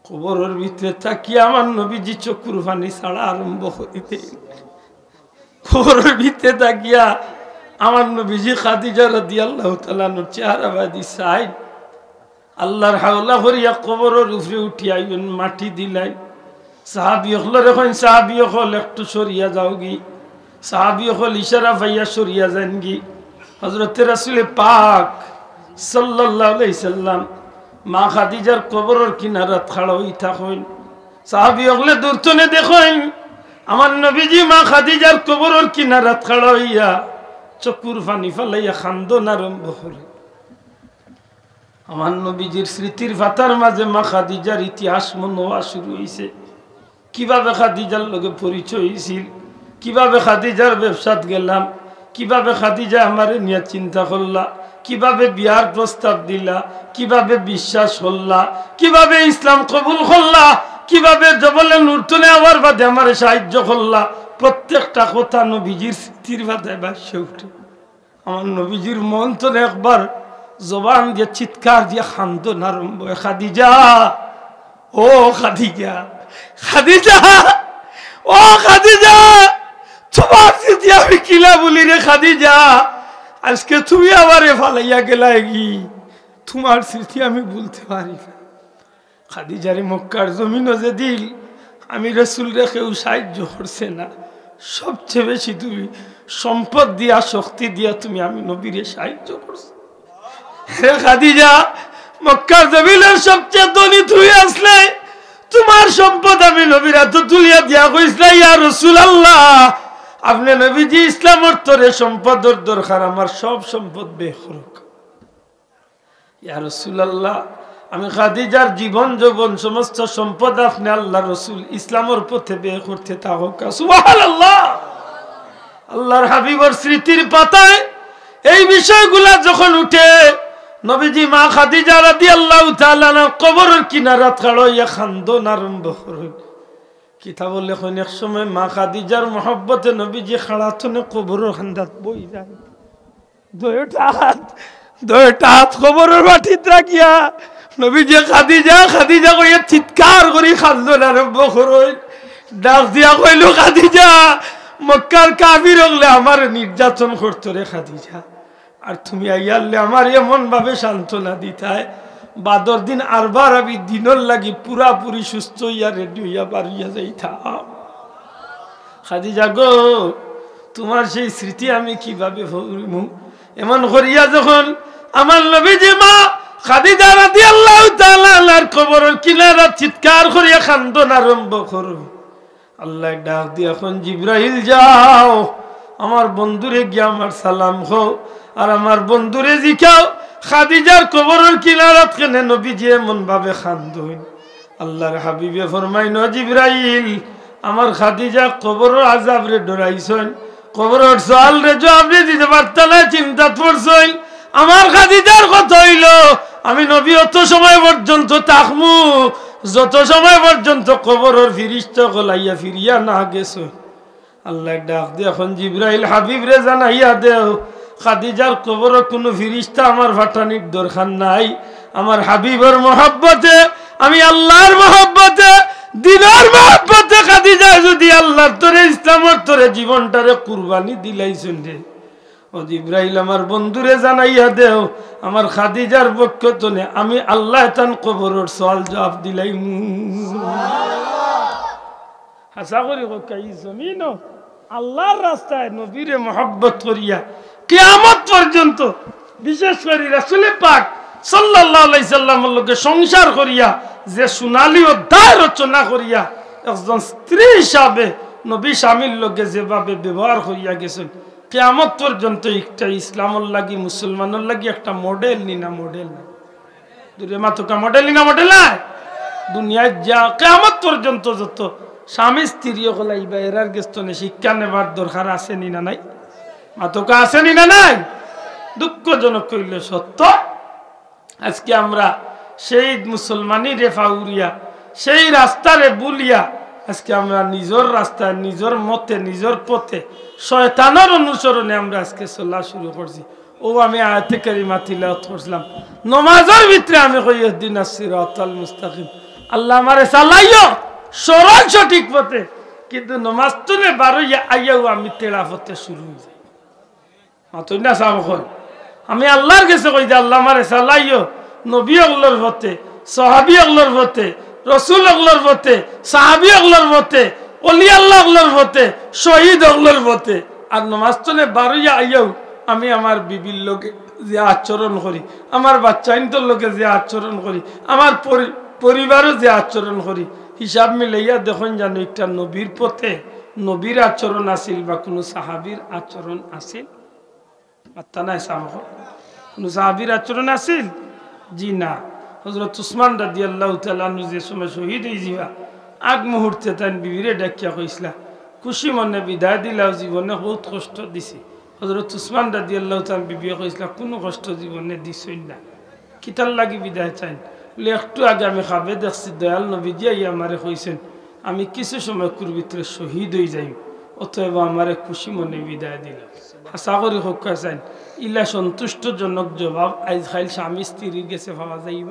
Speaker 1: কবরের ভিতরে তাকিয়ে আমার নবীজি চক্ষুর পানি ছাড়া আরম্ভ করিতে, কবরের ভিতরে তাকিয়া আমার নবীজি খাদিজা রাদিয়াল্লাহু তাআলা আনহার চেহারা বাদি চাই। আল্লাহর হাওলা করিয়া কবরের উপরে উঠিয়া মাটি দিলাই। সাহাবী হল এখন সাহাবী হল একটু সরিয়া যাও গি, সাহাবী হল ইশারা ভাইয়া সরিয়া যান গি। হযরতে রাসূল পাক সাল্লাল্লাহু আলাইহি সাল্লাম মা খাদিজার কবরের কিনারাত খাড়া হই থাকেন। সাহাবী হলে দূরতনে দেখেন আমার নবীজি মা খাদিজার কবরের কিনারাত খাড়া হইয়া চকুর পানি ফালাইয়া খান্দন আরম্ভ করে। আমার নবীজির স্মৃতির পাতার মাঝে মা খাদিজার ইতিহাস মনে হওয়া শুরু হয়েছে। কিভাবে খাদিজার লগে পরিচয় হয়েছিল, কিভাবে খাদিজার ব্যবসাত গেলাম, কিভাবে খাদিজা আমার নিয়ে চিন্তা করলা, কিভাবে বিয়ার প্রস্তাব দিলা, কিভাবে বিশ্বাস করলা, কিভাবে ইসলাম কবুল করলা, কিভাবে জবলে নূরতনে আবার বাদে আমার সাহায্য করলা, প্রত্যেকটা কথা নবীজির স্মৃতির পাতায় ভাসে উঠে। আমার নবীজির মন তো একবার জবান দিয়ে চিৎকার দিয়ে খান্দন আরম্ভ, খাদিজা ও খাদিজা, খাদিজা ও খাদিজা, তোমার স্মৃতি আমি কিলা বলি রে খাদিজা, আজকে তুমি আমারে ফালাইয়া গেলা গি, তোমার স্মৃতি আমি বলতে পারি না। খাদিজারে মক্কার জমিনও যে দিল আমি রাসূল রে কেউ সাহায্য করছে না, সবচেয়ে বেশি তুমি সম্পদ দিয়া শক্তি দিয়া তুমি আমি নবীরে সাহায্য করছো। হে খাদিজা, মক্কার জমিনের সবচেয়ে ধনী তুমি আসলে তোমার সম্পদ আমি নবীর হাতে তুলিয়া দিয়া কইছিলা, ইয়া রাসূলুল্লাহ আপনি নবীজি ইসলামের তরে সম্পদের দরকার, আমার সব সম্পদ বের করুক। ইয়া রাসূলুল্লাহ আমি খাদিজার জীবন যৌবন সমস্ত সম্পদ আপনি আল্লাহ রসুল ইসলামের পথে বের করতে থাকুক। সুবহানাল্লাহ। আল্লাহর হাবিবের স্মৃতির পাতায় এই বিষয়গুলা যখন উঠে নবীজি মা খাদিজা রাদিয়াল্লাহু তাআলা আনহার কবরের কিনারাত খাড়া হইয়া খান্দন আরম্ভ করেন। কিতাব লেখেন এক সময় মা খাদিজার মহব্বতে নবীজি খাড়াতনে কবরের খান্দাত বই যায়, দুইটা হাত কবরের মাটিত রাখিয়া নবীজি খাদিজা খাদিজা কইয়া চিৎকার করি খান্দন আরম্ভ করেন। ডাক দিয়া কইল, খাদিজা মক্কার কাফির হলে আমার নির্যাতন করতো রে খাদিজা, আর তুমি আইয়ালে আমার এমন ভাবে সান্ত্বনা দিতায়, বাদর দিন আরবার আমি দিনের লাগি পুরাপুরি সুস্থ হইয়া রেডি হইয়া বাড়িয়া যাইতাম। খাদিজা গো, তোমার সেই স্মৃতি আমি কিভাবে ভুলবো? এমন করিয়া যখন আমার নবীজি মা খাদিজা রাদিয়াল্লাহু তাআলা আনহার কবরের কিনারা চিৎকার করিয়া কান্দন আরম্ভ করো, আল্লাহ ডাক দিয়ে এখন জিব্রাইল যাও আমার বন্ধুরে গিয়ে আমার সালাম হো আর আমার বন্ধুরে জিখাও খাদিজার কবরের কিনারত কেনে নবীজি এমন ভাবে খান্দুন আল্লাহর হাবিবে ফরমাইন জিব্রাইল আমার খাদিজা কবরের আযাব রে ডরাইছেন কবরের সওয়াল রে জবাব দিতে পারতা না চিন্তা করছেন আমার খাদিজার কথা হইল আমি নবী অত সময় পর্যন্ত থাকমু যত সময় পর্যন্ত কবরের ফিরিস্তা গলাইয়া ফিরিয়া না গেছে আল্লাহ ডাক দিয়ে এখন জিব্রাইল হাবিব রে জানাইয়া দেও খাদিজার কবরে কোনো ফিরিস্তা আমার ফাটানির দরকার নাই আমার হাবিবের মহব্বতে আমি আল্লাহর মহব্বতে দিনের মহব্বতে খাদিজা যদি আল্লাহর তোরে ইসলামের তোরে জীবনটারে কুরবানি দিলাইছেন রে ও জিব্রাইল আমার বন্ধুরে জানাইয়া দেও আমার খাদিজার পক্ষ তনে আমি আল্লাহ তান কবরের সওয়াল জবাব দিলাইম হাসা করি কাই জমিন আল্লাহর রাস্তায় নবীরে মহব্বত করিয়া কিয়ামত পর্যন্ত বিশেষ করে রাসূল পাক সাল্লাল্লাহু আলাইহি সাল্লামের লগে সংসার করিয়া যে সোনালী অধ্যায় রচনা করিয়া একজন স্ত্রী হিসাবে নবী স্বামীর লগে যেভাবে ব্যবহার করিয়া গেছেন কিয়ামত পর্যন্ত একটা ইসলামের লাগি মুসলমানের লাগি একটা মডেল নিনা মডেল না দূরে মাতুকা মডেল নিনা মডেল না দুনিয়ায় যা কিয়ামত পর্যন্ত যত স্বামী স্ত্রী হল ইবা এরার গেস্তনে শিক্ষা নেবার দরকার আছে নিনা নাই মাতুকা আছে নিনা নাই দুঃখজনক কইলে সত্য আজকে আমরা সেই মুসলমানি রেফাউরিয়া সেই রাস্তারে বুলিয়া আজকে আমরা নিজের রাস্তায় নিজের মতে নিজের পথে শয়তানের অনুসরণে আমরা আজকে চলা শুরু করছি ও আমি আয়াতে কারিমা তিলাওয়াত করছিলাম নামাজের ভিতরে আমি কই ইহদিনাস সিরাতাল মুস্তাকিম আল্লাহ আমারে চালাইও সরল সঠিক পথে কিন্তু নামাজ তুলে বারইয়া আইয়াও আমি তেড়া পথে শুরু হই যাই মাতই না সাবখন আমি আল্লাহর কাছে কই যে আল্লাহ আমারে চালাইও নবী আল্লাহর পথে সাহাবী আল্লাহর পথে রাসূল আল্লাহর পথে সাহাবী আল্লাহর পথে ওলি আল্লাহ আল্লাহর পথে শহীদ আল্লাহর পথে আর নামাজ তুলে বারইয়া আইয়াও আমি আমার বিবির লোকে যে আচরণ করি আমার বাচ্চাইনদের লোকে যে আচরণ করি আমার পরিবারও যে আচরণ করি হিসাব মিলাইয়া দেখুন জানো একটা নবীর পথে নবীর আচরণ আসিল বা কোনো সাহাবীর আচরণ আসিল আত্মা নাই সামহ কোনো সাহাবীর আচরণ আসিল জি না হযরত উসমান রাদিয়াল্লাহু তাআলা আনহু যে সময় শহীদ হইজিবা আগ মুহূর্তে তান বিবিরে ডাকিয়া কইসলা খুশি মনে বিদায় দিলাও জীবনে বহুত কষ্ট দিছি হযরত উসমান রাদিয়াল্লাহু তাআলা বিবিয়ে কইসলা কোনো কষ্ট জীবনে দিছই না কিতার লাগি বিদায় চাই বলে একটু আগে আমি খাবে দেখছি দয়াল নবীজি আইয়া আমারে কইছেন আমি কিছু সময় কুর ভিতরে শহীদ হয়ে যাই অতএব আমারে খুশি মনে বিদায় দিল আশা করি হোক চাইন ইলা সন্তুষ্টজনক জবাব আজ খাইল স্বামী স্ত্রীর গেছে পাওয়া যাইব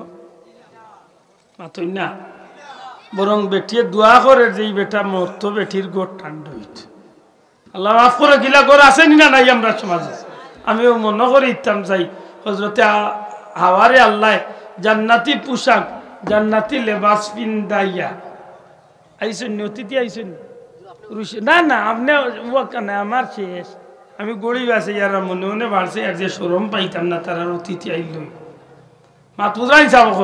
Speaker 1: মাতই না বরং বেটিয়ে দোয়া করে যেই বেটা মরত বেটির গোট ঠান্ডা হইত আল্লাহ মাফ করে গিলা গোর আছে না নাই আমরা সমাজে আমিও মনে করে ইতাম যাই হজরতে হাওয়ারে আল্লাহ জান্নাতি পোশাক জান্নাতি লেবাস পিন্দাইয়া আইসেন অতিথি আইসেন না না আপনি ওখানে আমার শেষ আমি গরিব আছে ইয়ারা মনে মনে বাড়ছে আর যে শরম পাইতাম না তারা অতিথি আইল মাতুরাই যাব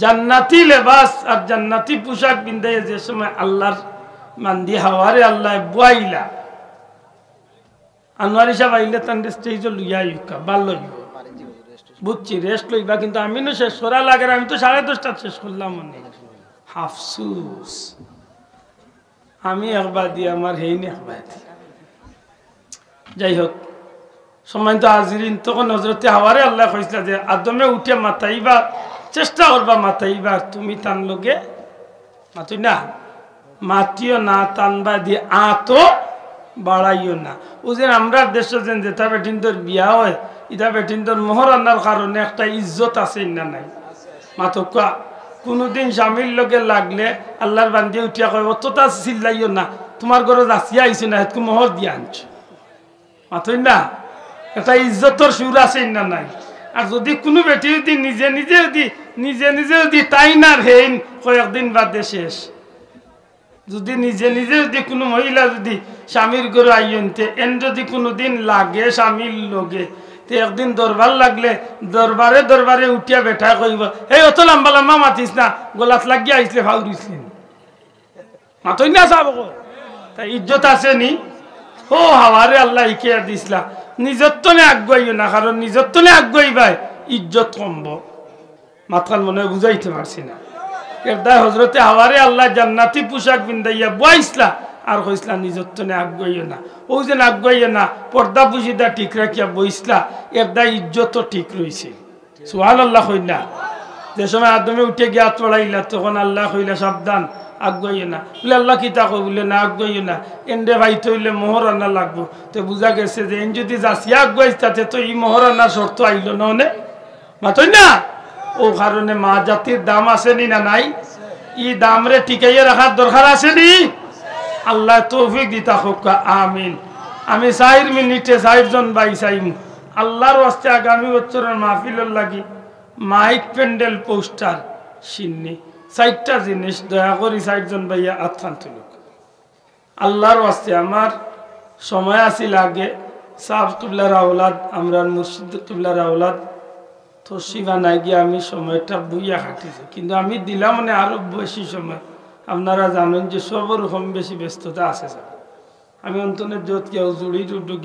Speaker 1: জান্নাতি লেবাস আর জান্নাতি পোশাক পিন্দাই যে সময় আল্লাহর মান্দি হাওয়ারে আল্লাহ বুয়াইলা আনোয়ারি সাহেব আইলে তান স্টেজ লইয়া ইউকা ভাল লইব বুঝছি রেস্ট লইবা কিন্তু আমি না শেষ করা লাগে আমি তো 10:30 শেষ করলাম মনে আফসুস আমি একবার দিয়ে আমার হেইনি একবার দিয়ে যাই হোক সময় তো হাজিরিন তখন হজরতে হাওয়ারে আল্লাহ কইছিল যে আদমে উঠে মাতাইবা চেষ্টা করবা মাতাইবা তুমি তান লগে মাতুই না মাতিও না টানবা দিয়ে আতো বাড়াইও না ও যে আমরা দেশে যেন যেটা বেটিনদের বিয়া হয় ইটা বেটিনদের মোহরান্নার কারণে একটা ইজ্জত আছে না নাই মাতকা কোনোদিন স্বামীর লগে লাগলে আল্লাহর বান্দি উঠিয়া কয় অতটা চিল্লাইও না তোমার ঘরে যাচিয়া আইছে না হেতকু মোহর দিয়ে আনছো মাতই না একটা ইজ্জতর সুর আছে না নাই আর যদি কোনো বেটি যদি নিজে নিজে যদি তাই না হেইন কয়েকদিন বাদে শেষ যদি নিজে নিজে যদি কোনো মহিলা যদি স্বামীর ঘরে আইনতে এন যদি কোনোদিন লাগে স্বামীর লগে তে একদিন দরবার লাগলে দরবারে দরবারে উঠিয়া বেঠা কইব এই অত লম্বা লম্বা মাতিস না গোলাত লাগিয়া আইসলে ভাউরিস মাতই না চাব তাই ইজ্জত আছে নি ও হাওয়ারে আল্লাহ ইকে দিসলা নিজত্বনে আগুয়াইও না কারণ নিজত্বনে আগুয়াইবাই ইজ্জত কমব মাতকাল মনে বুঝাইতে পারছি না এরদায় হজরতে হাওয়ারে আল্লাহ জান্নাতি পোশাক বিন্দাইয়া বইসলা আর কইসলা নিজত্বনে আগুয়াইও না ও যে আগুয়াইও না পর্দা পুশিদা ঠিক রাখিয়া বইসলা এরদায় ইজ্জত ঠিক রইছে সুবহানাল্লাহ কই না যে সময় আদমে উঠে গিয়া চড়াইলা তখন আল্লাহ কইলা সাবধান আগুয়াইও না বলে আল্লাহ কিতা কই বলে না আগুয়াইও না এন্ডে ভাইতে হইলে মোহর আনা লাগবো তো বুঝা গেছে যে এন যদি যাসিয়া আগুয়াইস তাতে তো এই মোহর আনার শর্ত আইল না অনে মাতই না ও কারণে মা জাতির দাম আসেনি না নাই ই দাম রে টিকাইয়া রাখার দরকার আসেনি আল্লাহ তৌফিক দিতা হোক আমিন আমি 4 মিনিটে 4 জন ভাই চাইম আল্লাহর ওয়াস্তে আগামী বছরের মাহফিলের লাগি মাইক প্যান্ডেল পোস্টার সিন্নি 4টা জিনিস দয়া করি 4 জন ভাইয়া আত্মান তুলুক আল্লাহর ওয়াস্তে আমার সময় আছিল আগে সাহেব কিবলার আওলাদ আমরা মুর্শিদ কিবলার আওলাদ তো শিবা নাই গিয়ে আমি সময়টা বুইয়া কাটিছি কিন্তু আমি দিলাম মানে আরো বেশি সময় আপনারা জানেন যে সবর কম বেশি ব্যস্ততা আছে আমি অন্তনের যত কেউ জুড়ি টুডু